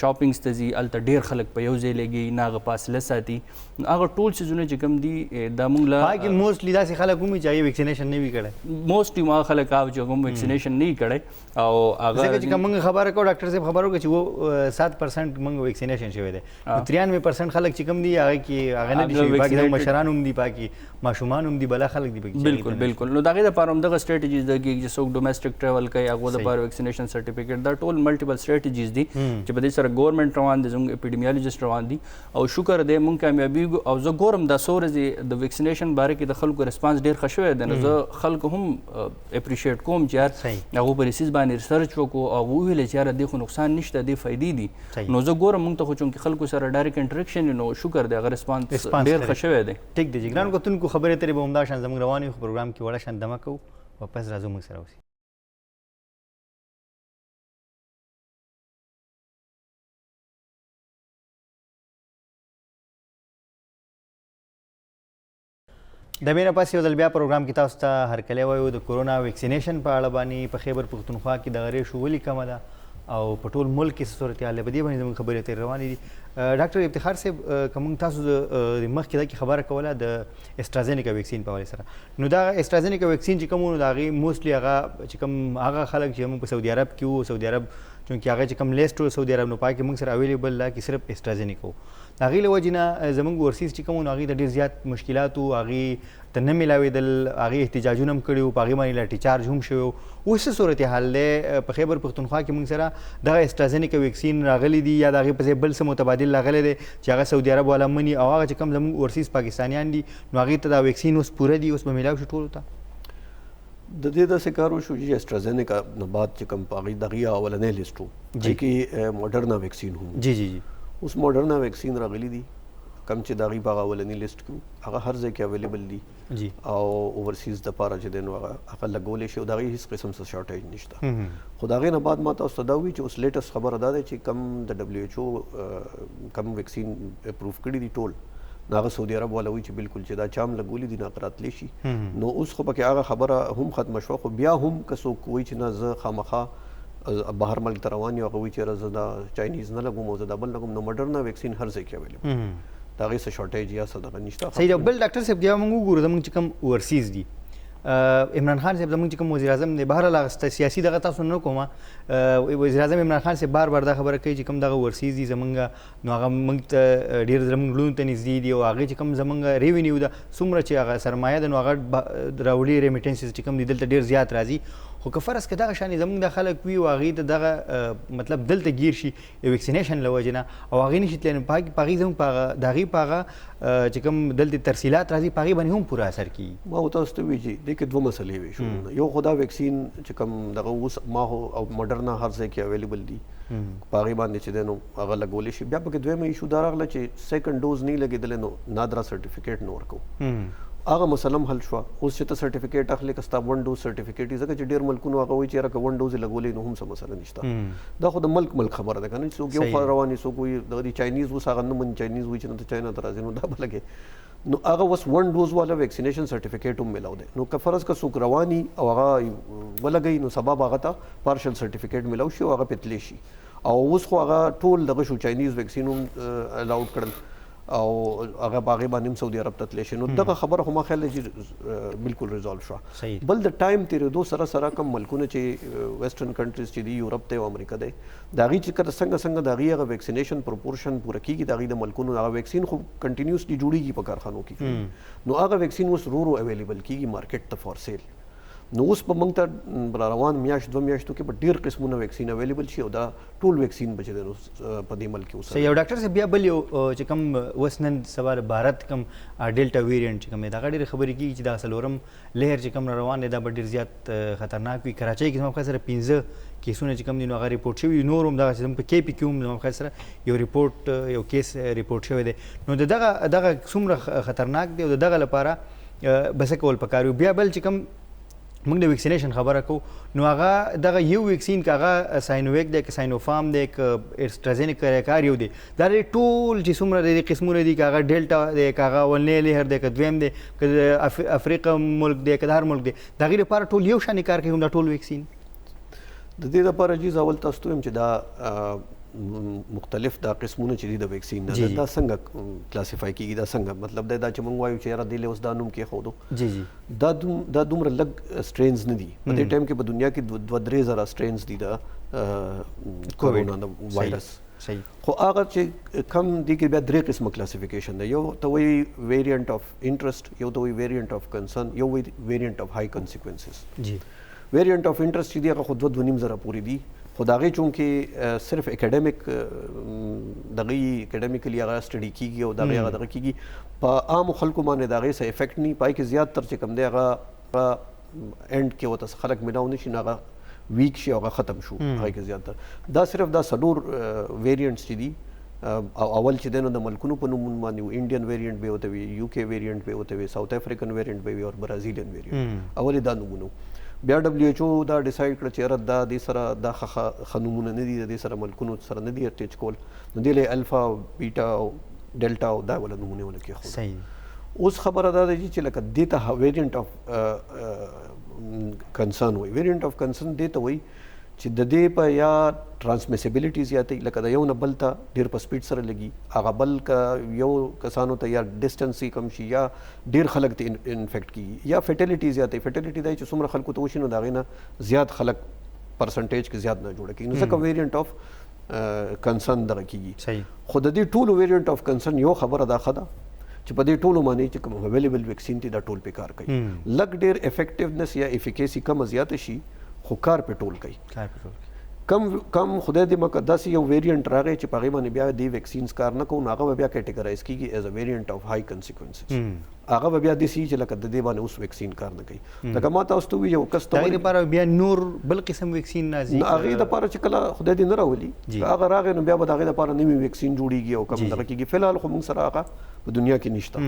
شاپینګس ته ځي هلته ډېر خلک په یو ځای لګي نه هغه فاصله ساتي هغه ټول څیزونه چې کوم دي دا موږ له موسټلی داسې خلک هم چې هغې ویکسینیشن نه وي کړی موسټلی ما خلک هغه چې هغه ویکسینیشن نه وي کړی او هغه موږ خبره کوو ډاکټر صاحب خبرو کې چې و 7% موږ ویکسینیشن شوی دی 93% خلک چې کم دي هغه کې هغه نه دي شوي باقي د مشران هم دي باقي ماشومان هم دي بل خلک دي بالکل نو دغه د پاره هم دغه سټریټیجیز د چې څوک ډومېسټک ټریول کوي هغه د پاره ویکسینیشن سرټیفیکیټ دا ټول ملټیپل سټریټیجیز دي چې په دې سره ګورنمنت روان دي زموږ اپیډیمیولوژیست روان دي او شکر دې مونږ کامیابی او زه ګورم دا سورې د ویکسینیشن باره کې د خلکو ریسپانس ډیر ښه شوی دی نو زه خلکو هم اپریشیټ کوم چې یار هغه په ریسیز باندې ریسرچ وکړو او وویل چې یار دې خو نقصان نشته دې فائدې دي نو زه ګورم مونږ ته خو چونکې خلکو سره ډایرکټ انټریکشن نو شکر دی هغه ریسپانس ډیر ښه شوی دی ټیک دی ګران کوونکو خبرې ترې به همدا شان زموږ رواني پروګرام کې وړه شان دمه کوو واپس راځو موږ سره اوسئ د مینه پس یو ځل بیا پروګرام کې تاسو ته هرکلی وایو د کورونا ویکسینیشن په اړه باندې په خیبر پښتونخوا کې دغه ریشو ولې کمه ده او په ټول ملک کې څه صورتحال دی په دې باندې زموږ خبرې ترې روانې دي ډاکټر افتخار صاحب که موږ تاسو د مخکې دغه خبره کوله د اسټرازینیکا ویکسین په حوالې سره نو دا اسټرازینیکا ویکسین چې کوم د هغې موسټلی هغه چې کوم هغه خلک چې موږ په سعودي عرب کې وو سعودي عرب چونکې هغه چې کوم لیسټ و سعودي عرب نو پای کې موږ سره اویلیبل لا کې صرف اسټرازینیکا و د هغې له وجې نه زموږ ورسیز چې کوم نو هغې ته ډېر زیات مشکلات وو هغې ته نه میلاوېدل هغې احتجاجونه هم کړي وو په هغې باندې لاټي چارج هم شوی و اوس څه صورتحال دی په خیبر پښتونخوا کې موږ سره دغه اسټرازینیکا ویکسین راغلی دي یا د هغې په ځای بل څه متبادل راغلی دی چې هغه سعودي عرب والا مني او هغه چې کوم زموږ ورسیز پاکستانیان دي نو هغې ته دا ویکسین اوس پوره دي اوس به میلاو شي ټولو ته د دې داسې کار وشو چې اسټرازینیکا نه بعد چې کوم په هغې د هغې اولنی لیسټ و چې کې موډرنا ویکسین هم جی جی جی اوس موډرنا ویکسین راغلی دي کم چې د هغې په هغه اولني لیسټ کې هغه هر ځای کې اویلیبل دي جی او اوورسیز دپاره چې دی نو هغه لګولی شي او د هغې هېڅ قسم څه شارټیج نشته خو د هغې نه بعد ما تاسو ته دا ووایي چې اوس لیټسټ خبره دا دی چې کم د ډبلیو ایچ او کم ویکسین اپروف کړي دي ټول نو هغه سعودي عرب والا وایي چې بالکل چې دا چا هم لګولي دي نو هغه راتلی شي نو اوس خو پکې هغه خبره هم ختمه شوه خو بیا هم که څوک وایي چې نه زه خامخا بهر ملک ته روان یم هغه وایي چې یاره زه دا چاینیز نه لګوم او زه دا بل لګوم نو موډرنا ویکسین هر ځای کې اویلیبل د هغې څه شارټیج یا څه دغه نشته صحیح ده بل ډاکټر صاحب بیا موږ وګورو زموږ چې کوم اوورسیز دي عمران خان صاحب زموږ چې کوم وزیر اعظم دی بهرحال هغه سیاسي دغه تاسو نه کومه وزیر اعظم عمران خان صاحب بار دا خبره کوي چې کوم دغه اوورسیز دي زموږ نو هغه موږ ته ډېر زموږ لوڼو ته نږدې دي او هغې چې کوم زموږ ریونیو ده څومره چې هغه سرمایه ده نو هغه راوړي ریمیټنسز چې کوم دي دلته ډېر زیات راځي خو که فرض که دغه شانې زموږ د خلک وي او هغې ته دغه مطلب دلته گیر شي ویکسینیشن له وجې نه او هغې نه شي تللی نو په هغې زموږ د هغې په هغه چې کوم دلته ترسیلات راځي په هغې باندې هم پوره اثر کیږي ما تاسو ته وایي چې دې کې دوه مسلې وي شو یو خو دا ویکسین چې کوم دغه اوس ما او موډرنا هر ځای کې اویلیبل دي په هغې باندې چې دی نو هغه لګولی شي بیا پکې دویمه ایشو دا راغله چې سیکنډ ډوز نه لګېدلی نو نادرا سرټیفیکیټ نه ورکوو هغه مسله هم حل شوه اوس چې ته سرټیفیکیټ اخلې که ستا ون ډوز سرټیفیکیټ وي ځکه چې ډېر ملکونو هغه وایي چې یاره که ون ډوز یې لګولی نو هم څه مسله نشته دا خو د ملک خبره ده که نه چې څوک یو خوا روان وي څوک وایي دغه چاینیز اوس هغه نه مني چاینیز وایي چې نه ته چاینا ته راځي نو دا به لګې نو هغه اوس ون ډوز والا ویکسینیشن سرټیفیکیټ هم میلاو دی نو که فرض که څوک رواني او هغه ولګوي نو سبا به هغه ته پارشل سرټیفیکیټ میلاو شي او هغه پې تللی شي او اوس خو هغه ټول دغه شو چاینیز ویکسین هم الاؤډ کړل او هغه باغې باندې هم سعودي عرب ته تللی شي نو دغه خبره خو ما خیال دی چې بالکل ریزالو شوه بل د ټایم تېرېدو سره سره کم ملکونه چې ویسټرن کنټریز چې دي یورپ دی او امریکا دی د هغې چې کله څنګه د هغې هغه ویکسینیشن پروپورشن پوره کېږي د هغې د ملکونو هغه ویکسین خو کنټینیوسلی جوړېږي په کارخانو کې نو هغه ویکسین اوس رو اویلیبل کېږي مارکیټ ته فار سیل نو اوس به موږ ته را روان میاشت دوه میاشتو کې به ډېر قسمونه ویکسین اویلیبل شي او دا ټول ویکسین به چې دی نو په دې ملک کې اوس صحیح او ډاکټر صاحب بیا بل یو چې کوم اوس نن سبا بھارت کوم ډیلټا ویریانټ چې کوم دی د هغه ډېرې خبرې کېږي چې دا څلورم لهر چې کوم را روان دی دا به ډېر زیات خطرناک وي کراچۍ کې زما په خیال سره 15 کیسونه چې کوم دي نو هغه ریپورټ شوي نور هم دغه چې په کې پي کې هم زما په خیال سره یو ریپورټ یو کیس ریپورټ شوی دی نو دغه څومره خطرناک دی او د دغه لپاره به څه کول پکار وي بیا بل چې کوم موږ د ویکسینیشن خبره کوو نو هغه دغه یو ویکسین که هغه ساینوویک دی که ساینوفارم دی که اسټرازینیکا کار یو دی دا ټول چې څومره د قسمونه دي که هغه ډیلټا دی که هغه اولنی لهر دی که دویم دی که د افریقا ملک دی که د هر ملک دی د هغې لپاره ټول یو شانې کار کوي هم دا ټول ویکسین د دې لپاره جیز اول تاسو ته وایم چې دا مختلف دا قسمونه چې دي د ویکسین نه دا څنګه کلاسیفای کیږي دا څنګه مطلب دی دا چې موږ وایو چې یاره دې له اوس دا نوم کېښودو جی جی دا دومره لږ سټرینز نه دي په دې ټایم کې په دنیا کې 2-3 زره سټرینز دي د کورونا وایرس صحیح خو هغه چې کم دي کې بیا درې قسمه کلاسیفیکیشن دی. یو ته وایي ویریانټ اف انټرست، یو ته وایي ویریانټ اف کنسرن، یو وایي ویریانټ اف های کانسیکوینسز. جی ویریانټ اف انټرست چې دی هغه خو 2.5 زره پورې دي، خو د هغې چونکې صرف اکیډمیک دغه اکیډمیکلی هغه سټډي کیږي او دغه هغه دغه کیږي، په عامو خلکو باندې د هغې څه افیکټ نه پای کې زیات تر چې کوم دی هغه اینډ کې ورته خلک ملاو نه شي، نه هغه ویک شي او هغه ختم شو هغې کې زیاتره. دا صرف دا څلور ویریانټس چې دي او اول چې دی نو د ملکونو په نومونو باندې و، انډین ویریانټ به ورته وي، یو کې ویریانټ به ورته وي، ساوث افریقن ویریانټ به وي او برازیلین ویریانټ. اول دا نومونه بیا ډبلیو ایچ او دا ډیسایډ کړه چې یاره دا دې سره دا ښه نومونه نه دي، د دې سره ملکونو سره نه دي اټیچ کول، نو دې له الفا او بیټا او ډلټا او دا ولا نومونه ولا کېښودل. صحیح. اوس خبره دا ده چې لکه دې ته ویریانټ اف کنسرن وایي. ویریانټ اف کنسرن دې ته وایي چې د دې په یا ټرانسمیسیبিলিټي زیاتې، لکه د یو نه بل ته ډېر په سپیډ سره لګي، هغه بل که یو کسانو ته یا ډسټنس یې کم شي یا ډېر خلک ته انفیکټ کیږي، یا فیټیلیټي زیاتې. فیټیلیټي دا چې څومره خلکو ته وشي نو د هغې نه زیات خلک پرسنټیج کې زیات نه جوړه کېږي، نو ځکه ویریانټ اف کنسرن دغه کیږي. صحیح. خو د دې ټولو ویریانټ اف کنسرن یو خبره دا ښه ده چې په دې ټولو باندې چې کوم اویلیبل ویکسین دي دا ټول په کار کوي. لږ ډېر افیکټیونس یا افیکیسي کم زیاته شي خو کار په ټول کوي. کم خدای دې مکه داسې یو ویریانټ راغی چې په هغې باندې بیا دې ویکسینز کار نه کوو، نو هغه به بیا کیټګرایز کېږي ایز ا ویریانټ اف های کانسیکوینسز. هغه به بیا داسې چې لکه د دې باندې اوس ویکسین کار نه کوي. لکه ما تاسو ته ووایي یو کس ته د هغې لپاره بیا نور بل قسم ویکسین راځي، هغې دپاره چې کله خدای دې نه راولي هغه راغی نو بیا به د هغې دپاره نوي ویکسین جوړېږي او کم دغه کېږي. فلحال خو موږ سره هغه په دنیا کې نشته.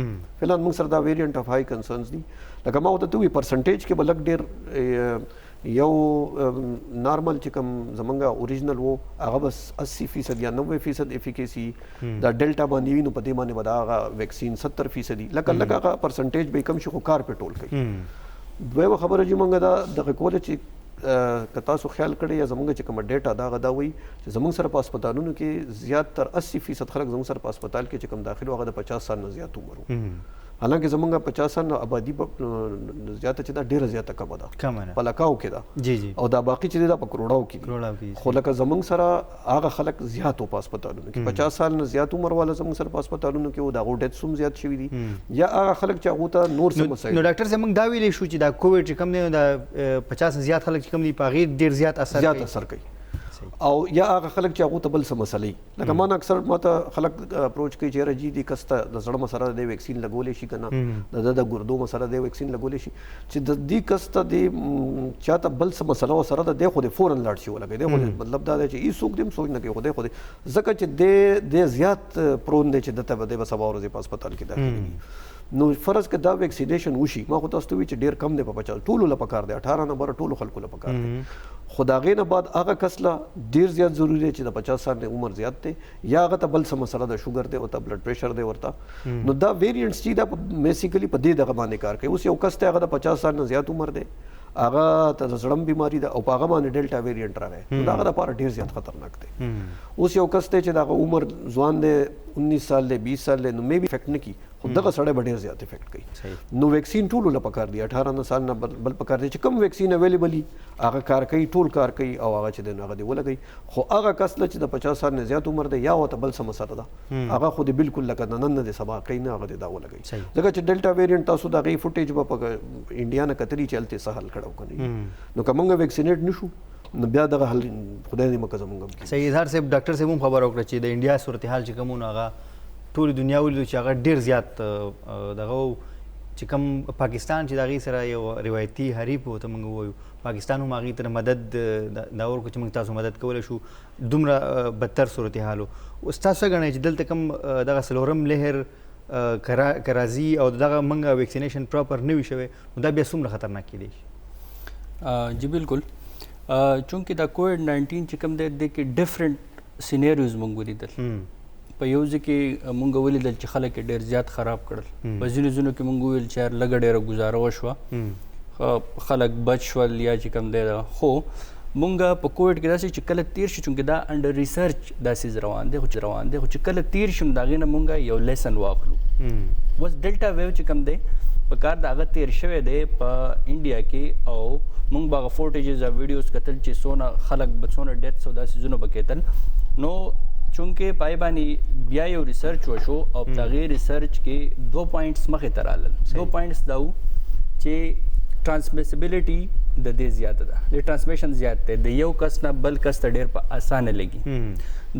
فلحال موږ سره دا ویریانټ اف های کنسرنز دي. لکه ما ورته ووایي پرسنټیج کې به لږ ډېر یو نارمل چې کوم زمونږ اوریجنل و هغه بس 80% یا 90% افیکیسي، دا ډلټا باندې وي نو په دې باندې به د هغه ویکسین 70% لکه هغه پرسنټیج به کم شي خو کار په ټول کوي. دویمه خبره چې موږ دا دغه کوله چې که تاسو خیال کړئ یا زمونږ چې کومه ډیټا دا غدا وایي چې زمونږ سره په هسپتالونو کې زیات تر 80% خلک زمونږ سره په هسپتال کې چې کوم داخل هغه د 50 سال نه زیات عمر و. حالانکه زمونږ 50 سال نه آبادي زیاته چې دا ډېره زیاته کمه ده، په لکاو کې ده او دا باقي چې دا په کروڑاو کې دي. خو لکه زمونږ سره هغه خلک زیات و په هسپتالونو کې، 50 سال نه زیات عمر والا زمونږ سره په هسپتالونو کې و، د هغو ډیتس هم زیات شوي دي، یا هغه خلک چې هغو ته نور څه مسایل. نو ډاکټر صاحب موږ دا ویلی شو چې دا کووډ چې کوم دی دا 50 زیات خلک چې کوم دي په هغې ډېر زیات اثر کوي، او یا هغه خلک چې هغو ته بل څه مسلې. لکه ما نه اکثر ما ته خلک اپروچ کوي چې یاره جي دې کس ته د زړه مسله دی ویکسین لګولی شي که نه، د ګردو مسله دی ویکسین لګولی شي. چې د دې کس ته دې چا ته بل څه مسله ورسره ده دی خو دې فوراً لاړ شي ولګوي. دی خو مطلب دا دی چې هېڅوک دې هم سوچ نه کوي، خو دی ځکه چې دی زیات پرون دی چې دته به دی به سبا ورځې په هسپتال کې داخلېږي. نو فرض که دا ویکسینیشن وشي، ما خو تاسو ته وایي چې ډېر کم دی په 50 ټولو له پکار دی، 18 نه بره ټولو خلکو له پکار دی. خو د هغې نه بعد هغه کس له ډېر زیات ضروري دی چې د 50 سال نه عمر زیات دی یا هغه ته بل څه مسله د شوګر دی ورته بلډ پریشر دی ورته. نو دا ویریانټس چې دا بیسیکلي په دې دغه باندې کار کوي. اوس یو کس دی هغه د 50 سال نه زیات عمر دی، هغه ته د زړه بیماري ده او په هغه باندې ډلټا ویریانټ راغی، نو د هغه لپاره ډېر زیات خطرناک دی. اوس یو کس دی چې د هغه عمر ځوان دی 19 سال دی 20 سال دی، نو مې بي افیکټ نه کي، خو دغه سړی به ډېر زیات افیکټ کوي. نو ویکسین ټولو له پکار دی، 18 سال نه بل پکار دی چې کوم ویکسین اویلیبل وي هغه کار کوي، ټول کار کوي او هغه چې دی هغه دی ولګوي. خو هغه کس چې د 50 سال نه زیات عمر دی یا ورته بل څه مسله ده هغه خو دې بالکل لکه نن نه دی سبا کوي نه، هغه دی دا ولګوي. ځکه چې ډلټا ویریانټ تاسو د هغې فوټیج به په انډیا نه کتلي چې هلته څه حل کړی که نه. نو که موږ ویکسینیټ نشو نو بیا دغه حل خدای دې مکه زموږ هم کړي. صحیح. اظهار صاحب ډاکټر صاحب هم خبره وکړه چې د انډیا صورتحال چې کوم هغه ټولې دنیا ولیدو چې هغه ډېر زیات دغه چې کوم پاکستان چې د هغې سره یو روایتي حریف و ته موږ ووایو، پاکستان هم هغې ته مدد دا ورکړو چې موږ تاسو مدد کولی شو، دومره بدتر صورتحال و. اوس تاسو څه ګڼئ چې دلته کوم دغه څلورم لهر که راځي او دغه موږ ویکسینیشن پراپر نه وي شوی نو دا بیا څومره خطرناک کیدی شي؟ جی بالکل، چونکې دا کووډ 19 چې کوم دی دې کې ډفرنٹ سینیریوز موږ ولیدل. په یو ځای کې موږ ولیدل چې خلک یې ډېر زیات خراب کړل، په ځینو ځینو کې موږ وویل چې لږه ډېره ګزاره وشوه، خلک بچ شول یا چې کوم دی. خو موږ په کووډ کې داسې چې کله تیر شي، چونکې دا انډر ریسرچ دا سیز روان دی خو چې کله تیر شي نو د هغې نه موږ یو لیسن واخلو. اوس ډلټا ویو چې کوم دی په کار د هغه تیر شوی دی په انډیا کې او موږ به هغه فوټیجز او ویډیوز کتل چې څونه خلک به څونه ډیتس او دا څیزونه به کېدل نو چونکې پای باندې بیا یو ریسرچ وشو او په هغې ریسرچ کې 2 پوینټس مخې ته رالل 2 پوینټس دا و چې ټرانسمیسیبلټي د دې زیاته ده د ټرانسمیشن زیات دی د یو کس نه بل کس ته ډېر په اسانه لګي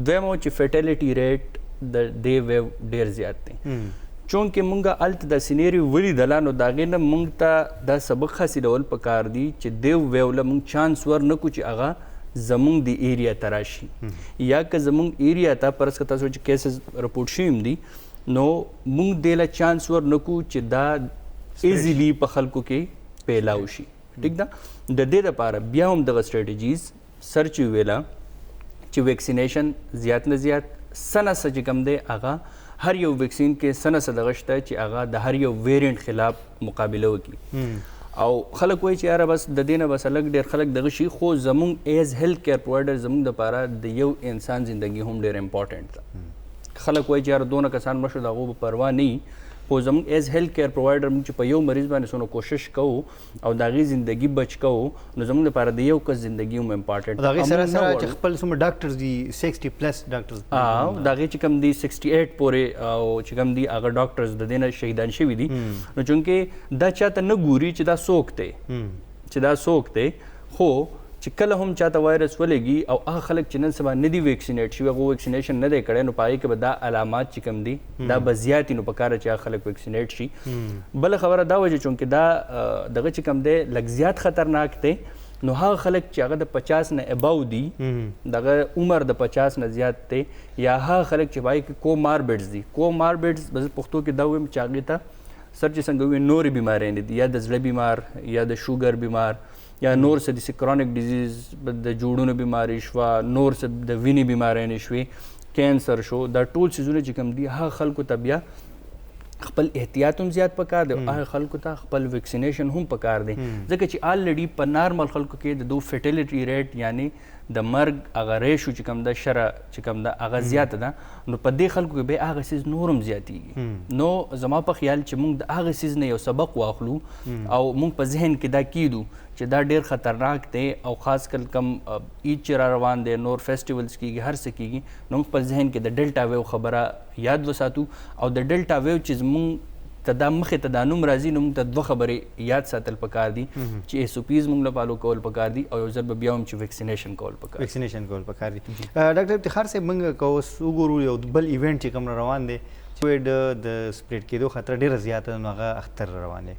دویم چې فیټیلیټي ریټ د دې ویو ډېر زیات دی چونکې مونږه هلته د سینیریو ولیدله نو د هغې نه مونږ ته دا سبق حاصلول پکار دي چې دې ویو له مونږ چانس ورنکړو چې هغه زمونږ د ایریا ته راشي یا که زمونږ ایریا ته فرض که تاسو چې کیسز رپورټ شوي هم دي نو مونږ دې له چانس ورنکړو چې دا ایزیلی په خلکو کې پیلاو شي ټیک ده د دې لپاره بیا هم دغه سټریټیجیز سرچ ویلا چې ویکسینیشن زیات نه زیات سنه چې کوم دی هغه هر یو ویکسین کې سنه دغه شته چې هغه د هر یو ویریانټ خلاف مقابله وکړي او خلک وایي چې یاره بس د دې نه بس الګ ډېر خلک دغه شي خو زمونږ ایز هیلث کیر پرووایډر زمونږ دپاره د یو انسان زندگی هم ډېر امپورټنټ ده خلک وایي چې یاره دونه کسان مشو د هغو به پروا نه وي خو زموږ ایز هیلث کیر پرووایډر موږ چې په یو مریض باندې څونه کوشش کوو او د هغې زندګي بچ کوو نو زموږ لپاره د یو کس زندګي هم امپارټنټ د هغې سره سره چې خپل څومره ډاکټرز دي 60 پلس ډاکټرز د هغې چې کوم دي 68 پورې او چې کوم دي هغه ډاکټرز د دې نه شهیدان شوي دي نو چونکې دا چاته نه ګوري چې دا څوک دی خو چې کله هم چاته وایرس ولګي او هغه خلک چې نن سبا نه دي ویکسینیټ شوي هغه ویکسینیشن نه دی کړی نو په هغې کې به دا علامات چې کوم دي دا به زیات نو په کار چې هغه خلک ویکسینیټ شي بله خبره دا وه چې چونکې دا دغه چې کوم دی لږ زیات خطرناک دی نو هغه خلک چې هغه د 50 نه اباو دي دغه عمر د 50 نه زیات دی یا هغه خلک چې په هغې کې کوماربیډز دي کوماربیډز به زه پښتو کې دا وایم چې هغې ته سر چې څنګه ووایي نورې بیماریانې دي یا د زړه بیمار یا د شوګر بیمار یا نور څه داسې کرونیک ډیزیز د جوړونو بیماري شوه نور څه د وینې بیماریانې شوې کینسر شو دا ټول څیزونه چې کوم دي هغه خلکو ته بیا خپل احتیاط هم زیات پکار دی او هغه خلکو ته خپل ویکسینیشن هم پکار دی ځکه چې آلریډي په نارمل خلکو کې د دو فیټیلیټي ریټ یعنی د مرګ هغه ریشو چې کوم ده شره چې کوم ده هغه زیاته ده نو په دې خلکو کې به هغه سیز نور هم زیاتیږي نو زما په خیال چې موږ د هغه سیز نه یو سبق واخلو او موږ په ذهن کې دا کیدو چې دا ډېر خطرناک دی او خاص کل کم عید چې را روان دی نور فیسټیولز کیږي هر څه کیږي نو موږ په ذهن کې د ډیلټا ویو خبره یاد وساتو او د ډیلټا ویو چې زموږ ته دا مخې ته دا نوم راځي نو موږ ته 2 خبرې یاد ساتل پکار دي چې SOPs موږ له فالو کول پکار دي او یو ځل به بیا هم چې ویکسینیشن کول پکار دي ډاکټر افتخار صاحب موږ که اوس وګورو یو بل ایونټ چې کوم روان دی چې د سپریډ کېدو خطر ډېره زیاته نو هغه اختر روان دی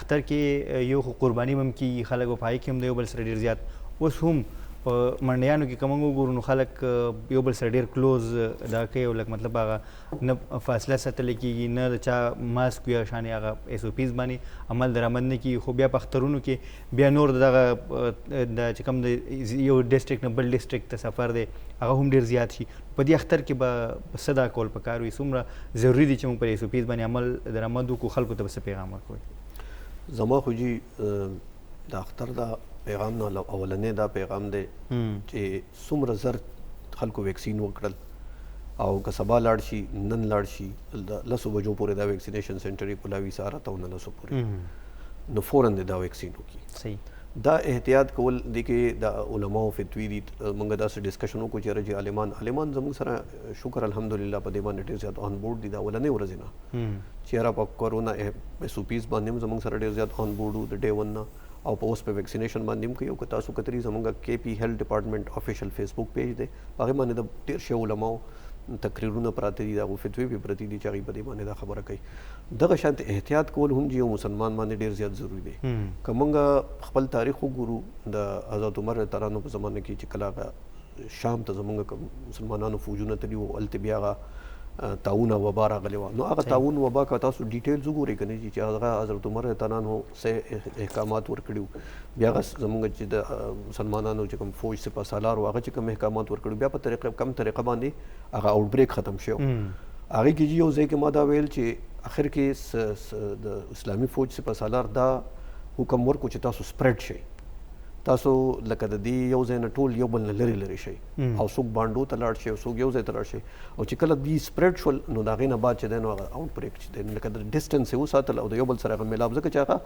اختر کې یو خو قرباني هم کېږي خلک په هغې کې هم د یو بل سره ډېر زیات اوس هم په منډیانو کې که موږ وګورو نو خلک یو بل سره ډېر کلوز دا کوي او لکه مطلب هغه نه فاصله ساتلی کېږي نه د چا ماسک یا شانې هغه SOPs باندې عمل درآمد نه کېږي خو بیا په اخترونو کې بیا نور دغه د چې کوم د یو ډسټرکټ نه بل ډسټرکټ ته سفر دی هغه هم ډېر زیات شي په دې اختر کې به څه دا کول پکار وي څومره ضروري دي چې موږ پر SOPs باندې عمل درآمد وکړو خلکو ته به څه پیغام ورکوئ زما خو جی د اختر دا پیغام نه اولنې دا پیغام دی چې څومره زر خلکو ویکسین وکړل او که سبا لاړ شي نن لاړ شي د 10 بجو پورې دا ویکسینیشن سنټر یې کولاوي ساره ته 9 پورې نو فوراً دا ویکسین وکړي صحیح دا احتیاط کول دی کې د علماء فتوی دي موږ داسې ډسکشن وکړو چې رجی عالمان زموږ سره شکر الحمدلله په دې باندې ډېر زیات آن بورډ دي دا اولنې ورځې نه چې هغه په کورونا SOPs باندې هم زموږ سره ډېر زیات آن بورډ وو د ډے ون نه او په اوس په ویکسینیشن باندې هم کوي او که تاسو کتري زموږ KP هیلث ډپارټمنټ افیشل فیسبوک پیج دی هغې باندې د ډېر ښه علماو تقریرونه پراته دي د هغو فتوی به پرتې دي چې هغوی په دې باندې دا خبره کوي دغه شانت احتیاط کول هم چې یو مسلمان باندې ډېر زیات ضروري دی که موږ خپل تاریخ وګورو د حضرت عمر رضی په زمانه کې چې کله هغه شام ته زموږ مسلمانانو فوجونه تللي وو هلته بیا هغه تعاون او وبا راغلی وه نو هغه تعاون وبا که تاسو ډیټیلز وګورئ که نه چې هغه حضرت عمر رضی الله عنه څه احکامات ورکړي بیا هغه زموږ چې د مسلمانانو چې کوم فوج سپه سالار و هغه چې کوم احکامات ورکړي بیا په کم طریقه باندې هغه آوټ بریک ختم شو هغې کې یو ځای کې ما دا ویل چې اخر کې د اسلامي فوج سپه سالار دا حکم ورکړو چې تاسو سپریډ شئ تاسو لکه د دې یو ځای نه ټول یو بل نه لرې شئ او څوک بانډو ته لاړ شي او څوک یو ځای ته لاړ شي او چې کله دوی سپریډ شول نو د هغې نه بعد چې دی نو هغه آوټ بریک چې دی لکه د ډسټنس یې وساتل او د یو بل سره هغه میلاپ ځکه چې هغه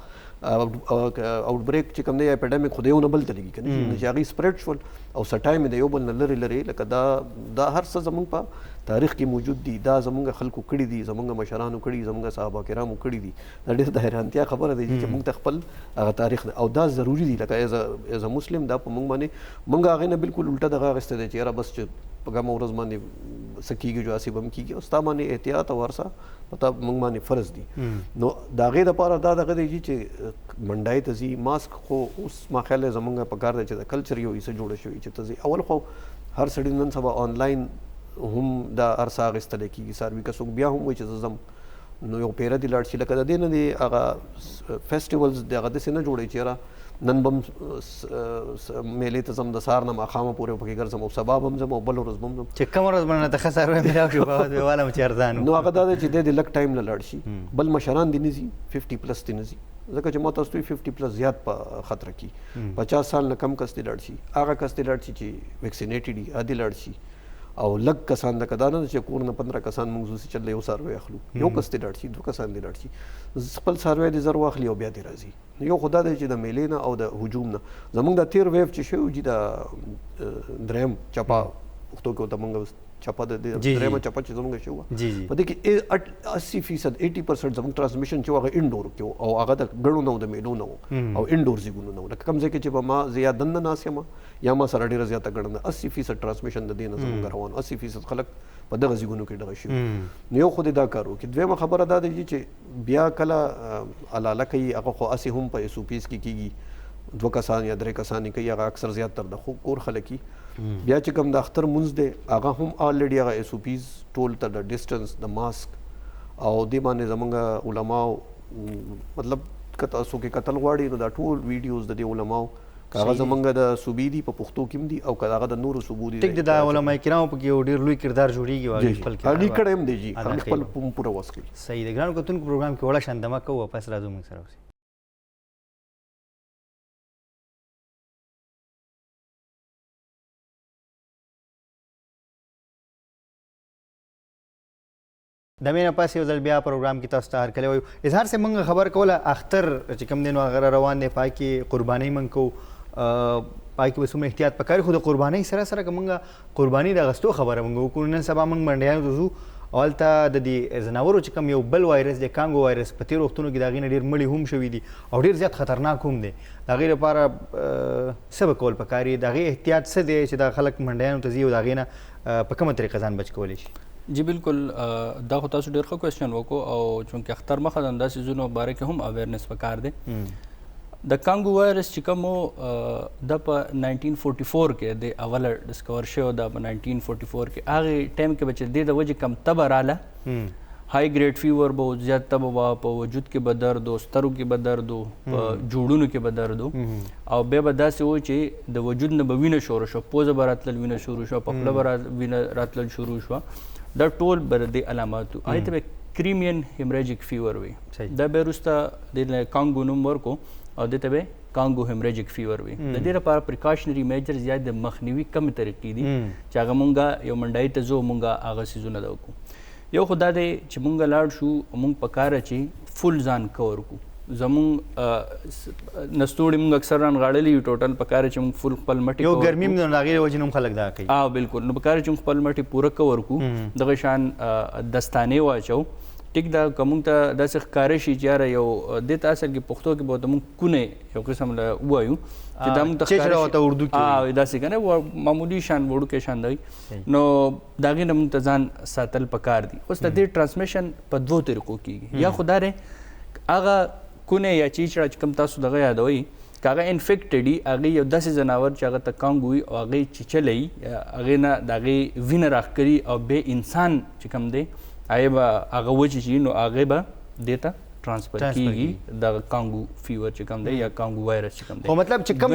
آوټ بریک چې کوم دی اپیډمیک خو د یو نه بل ته لګي که نه چې هغې سپریډ شول او سټایم د یو بل نه لرې لکه دا هر څه زموږ په تاریخ کې موجود دي دا زموږ خلکو کړي دي زموږ مشرانو کړي زموږ صحابه کرامو کړي دي دا ډېر د حیرانتیا خبره ده چې موږ ته خپل هغه تاریخ او دا ضروري دي لکه ایز ا مسلم دا په موږ باندې موږ هغې نه بالکل الټه دغه اخیستی دی چې یاره بس چې په ګمه ورځ باندې څه کېږي جو هسې به هم کېږي او ستا باندې احتیاط او هر څه پته موږ باندې فرض دي نو د هغې دپاره دا دغه دی چې منډای ته ځي ماسک خو اوس ما خیال دی زموږ په کار دی چې د کلچر یو حصه جوړه شوې چې ته ځي اول خو هر سړي نن سبا آنلاین هم دا هر څه اخیستلی کېږي څاروي که څوک بیا هم وایي چې زه ځم نو یو پیره دې لاړ شي لکه د دې نه دی هغه فیسټیولز د هغه داسې نه جوړوي چې یاره نن به هم میلې ته ځم د سهار نه ماښامه پورې پکې ګرځم او سبا به هم ځم او بل ورځ به هم ځم چې کومه ورځ باندې ته ښه څاروی میلاو شي په هغه والا چې ارزان نو هغه دا دی چې دی د لږ ټایم نه لاړ شي بل مشران دې نه ځي 50 پلس دې نه ځي ځکه چې ما تاسو 50 پلس زیات په خطر کې 50 سال نه کم کس دې لاړ شي هغه کس دې لاړ شي چې ویکسینیټډ وي هغه دې لاړ شي او لږ کسان د کدا نه چې کور نه 15 کسان موږ زوسی چل یو څاروی اخلو یو کس دې لاړ شي دوه کسان دې لاړ شي خپل څاروی دې زر واخلي او بیا دې راځي یو خدا دې چې د میلې نه او د هجوم نه زموږ د تیر ویو چې شو چې د دریم چپا وختو کې ته موږ چپا د درېمه چپا چې زموږ شو په دې کې 80% 80% زموږ ټرانسمیشن چې هغه انډور کې او هغه د ګړو نه د میلو نه او انډور زیګونو نه لکه کوم ځای کې چې ما زیات دند ناس یم یا ما سره ډېره زیاته ګړنده 80% ټرانسمیشن د دې نه زموږ روان 80% خلک په دغه زیګونو کې ډغه شي نو یو خو دې دا کار وکړي دویمه خبره دا دی چې بیا کله علاله کوي هغه خو اسې هم په SOPs کې کېږي دوه کسان یا درې کسان کوي هغه اکثر زیات تر د کور خلک بیا چې کوم د اختر مونځ دی هغه هم آلریډي هغه SOPs ټول ته د ډسټنس د ماسک او دې باندې زموږ علماو مطلب که تاسو کې قتل غواړي نو دا ټول ویډیوز د دې علماو هغه زموږ د صوبې دي په پښتو کې هم دي او که هغه د نورو صوبو دي ټیک د علماء کرامو په کې یو ډېر لوی کردار جوړیږي هغه خپل هغې کړی هم دی جي هغې خپل پوره وس کوي صحیح دی ګرانو کتونکو پروګرام کې وړه شان دمه کوو واپس راځو موږ سره اوسئ د مینه پاس یو ځل بیا پروګرام کې تاسو ته هرکلی وایو اظهار صاحب موږ خبر کوله اختر چې کوم دی نو هغه روان دی پای کې قربانۍ موږ کوو پای کې به څومره احتیاط پکار خو د قربانۍ سره سره که موږ قرباني د اخیستو خبره موږ وکړو نن سبا موږ منډیانو ته ځو او هلته د دې ځناورو چې کوم یو بل وایرس دی کانګو وایرس په تېرو وختونو کې د هغې نه ډېر مړي هم شوي دي او ډېر زیات خطرناک هم دی د هغې لپاره څه به کول پکار دي د هغې احتیاط څه دی چې دا خلک منډیانو ته ځي او د هغې نه په کومه طریقه ځان بچ کولی شي جی بالکل دا خو تاسو ډېر ښه کوېسچن وکړو او چونکې اختر مخه د همدا څیزونو باره کې هم اویرنس پکار دی د کانګو وایرس چې کوم و دا په 1944 کې د اوله ډسکور شوی دا په 1944 کې هغې ټایم کې به چې دې د وجې کم تبه راله های ګریډ فیور به زیات تبه وه په وجود کې به درد و سترګو کې به درد و په جوړونو کې به درد و او بیا به داسې و چې د وجود نه به وینه شروع شوه پوزه به راتلل وینه شروع شوه په خوله به وینه راتلل شروع شوه دا ټول به د دې علامات وو هغې ته به کریمین هیمریجیک فیور وي دا به وروسته دې کانګو نوم ورکو او دې ته به کانګو هیمریجیک فیور وي د دې لپاره پریکاشنري میجرز یا د مخنیوي کمې طریقې دي چې هغه مونږ یو منډۍ ته ځو مونږ هغه څیزونه ده وکړو یو خو دا دی چې مونږ لاړ شو مونږ په کار چې فل ځان کور کړو زمونږ نستوړي مونږ اکثر رانغاړلي یو ټوټل په کار چې مونږ فل خپل مټې یو ګرمي هم د هغې وجې نه هم خلک دا کوي بالکل نو په کار چې مونږ خپل مټې پوره کور کړو دغه شان دستانې واچو ټیک دا که مونږ ته داسې ښکاره شي چې یاره یو دې ته اصل کې پښتو کې به ورته مونږ کونې یو قسم له ووایو چې دا مونږ ته داسې که نه معمولي شان وړوکی شان دی نو د هغې نه مونږ ته ځان ساتل پکار دي اوس د دې ټرانسمیشن په دوو طریقو کېږي یا خو دا دی هغه کونه یا چیچړه چې کوم تاسو دغه یادوئ که هغه انفیکټډ وي هغې یو داسې ځناور چې هغه ته کانګ وي او هغې چیچلی هغې نه د هغې وینه راښکري او بیا انسان چې کوم دی هغې به هغه وچې شي نو هغې به دې ته ټرانسفر کېږي د کانګو فیور چې کوم دی یا کانګو وایرس چې کوم دی خو مطلب چې کوم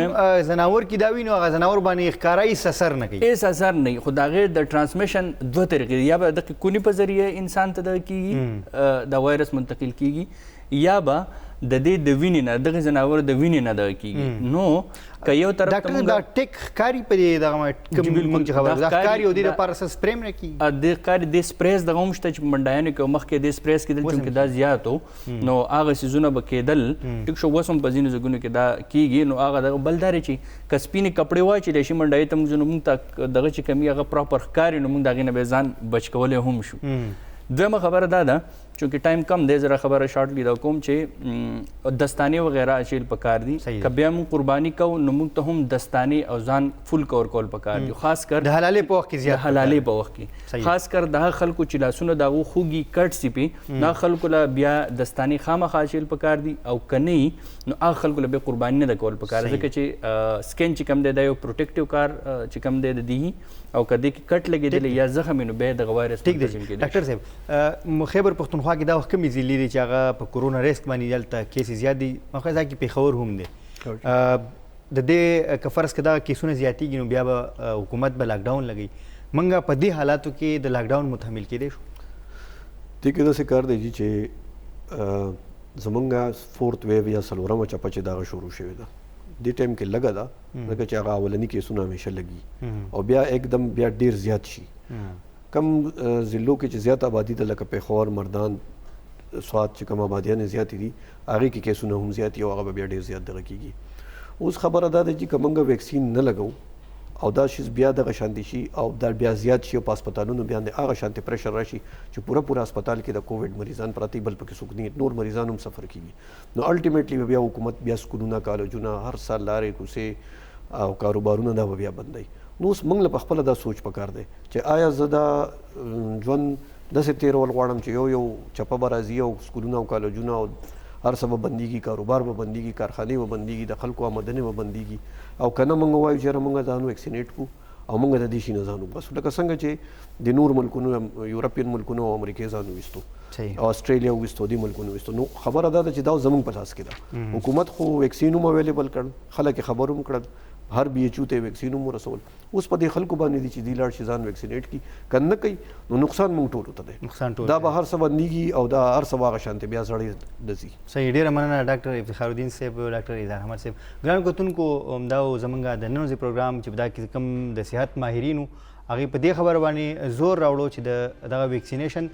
ځناور کې دا وي نو هغه ځناور باندې ښکاره هېڅ اثر نه کوي هېڅ اثر نه خو د هغې د ټرانسمیشن دوه طریقې دي یا به دغه کوني په ذریعه انسان ته دغه کېږي دا وایرس منتقل کېږي یا به د دې د وینې نه دغه ځناور د وینې نه دغه کیږي نو که یو طرف ته ډاکټر دا ټیک ښکاري په دې دغه کوم موږ چې خبره دا ښکاري او دې لپاره څه سپرې نه کیږي د ښکاري د سپریز دغه هم شته چې په منډیانو کې مخکې د سپریز کېدل چونکې دا زیات و نو هغه څیزونه به کېدل ټیک شو اوس هم په ځینو ځایونو کې دا کیږي نو هغه دغه بل دا دی چې که سپینې کپړې واچولی شي منډیو ته موږ نو موږ ته دغه چې کمی هغه پراپر ښکاري نو موږ د هغې نه به ځان بچ کولی هم شو دویمه خبره دا ده چونکې ټایم کم دی زه خبره شارټلی دا کوم چې دستانې وغیره اچول پکار دي که بیا موږ قرباني کوو نو موږ ته هم دستانې او ځان فل کور کول پکار دي خاص کر د حلالې په وخت کې زیات د حلالې په وخت کې خاص کر دغه خلکو چې لاسونه د هغو خوږي کټ سي پي دا خلکو له بیا دستانې خامخا اچول پکار دي او که نه نو هغه خلکو له بیا قرباني نه ده کول پکار ځکه چې سکن چې کم دی دا یو پروټیکټیو کار چې کم دی د دې او که دې کې کټ لګېدلی یا زخم نو بیا دغه وایرس ټیک دی ډاکټر صاحب خیبر پښتونخوا کې دا وخت کومې ضلعې دي چې هغه په کورونا ریسک باندې دلته کیسې زیات دي مخکې ځای کې پېښور هم دی د دې که فرض که دغه کیسونه زیاتېږي نو بیا به حکومت به لاکډاون لګوي موږ په دې حالاتو کې د لاکډاون متحمل کېدی شو دې کې داسې کار دی چې زمونږ فورت ویو یا څلورمه چپه چې دغه شروع شوې ده دې ټایم کې لږه ده ځکه چې هغه اولني کیسونه همیشه لګي او بیا एकदम بیا ډیر زیات شي کم ضلعو کې چې زیات آبادي ده لکه پېښور مردان سوات چې کوم آبادیانې زیاتې دي هغې کې کیسونه هم زیات دي او هغه به بیا ډېر زیات دغه کېږي اوس خبره دا ده چې که موږ ویکسین نه لګو او دا شیز بیا دغه شانتي شي او دا بیا زیات شي او په هسپتالونو باندې هغه شانتي پریشر راشي چې پوره هسپتال کې د کووډ مریضان پراته بل پکې څوک نه نور مریضان هم سفر کېږي نو الټیمیټلی بیا حکومت بیا سکولونه کالجونه هر سال لارې کوڅې او کاروبارونه دا بیا بندوي نو اوس موږ له پخپله دا سوچ پکار دی چې آیا زه دا ژوند داسې تېرول غواړم چې یو چپه به راځي او سکولونه او کالجونه او هر څه به بندېږي کاروبار به بندېږي کارخانې به بندېږي د خلکو آمدنې به بندېږي او که نه موږ وایو چې یاره موږ ځان ویکسینیټ کړو او موږ د دې شي نه ځان وباسو لکه څنګه چې د نور ملکونو یورپین ملکونو او امریکې ځان وویستو او اسټرالیا وویستو دې ملکونو وویستو نو خبره دا ده چې دا زموږ په لاس کې ده حکومت خو ویکسین هم اویلیبل کړ خلک یې خبر هم کړل هر بي ایچ او ته ویکسین هم ورسول اوس په دې خلکو باندې دي چې دوی لاړ شي ځان ویکسینیټ کړي که نه کوي نو نقصان موږ ټولو ته دی دا به هر څه بندېږي او دا هر څه به هغه شانتې بیا سړی ډزي صحیح ډېره مننه ډاکټر افتخار الدین صاحب ډاکټر اظهار احمد صاحب ګرانو کتونکو همدا و زموږ د نن ورځې پروګرام چې په دا کې کوم د صحت ماهرینو هغې په دې خبره باندې زور راوړو چې دغه ویکسینیشن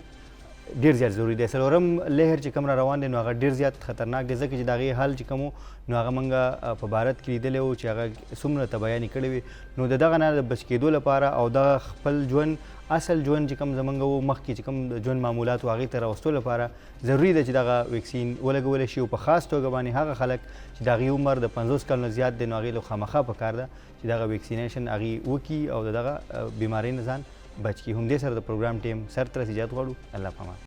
ډیر زیات ضروری دی څلورم لهر چې کوم را روان دی نو هغه ډیر زیات خطرناک دی ځکه چې د هغې حل چې کوم نو هغه موږ په بھارت کې لیدلی و چې هغه څومره تباهیانې کړې وې نو د دغه نه د بچ کېدو لپاره او دغه خپل ژوند اصل ژوند چې کوم زموږ و مخکې چې کوم ژوند معمولات و هغې ته راوستو لپاره ضروري ده چې دغه ویکسین ولګولی شي او په خاص توګه باندې هغه خلک چې د هغې عمر د 50 کال نه زیات دی نو هغې له خامخا پکار ده چې دغه ویکسینیشن هغې وکړي او د دغه بیمارۍ نه ځان بچ کړي همدې سره د پروګرام ټیم سر ته رسېږي غواړو الله پامان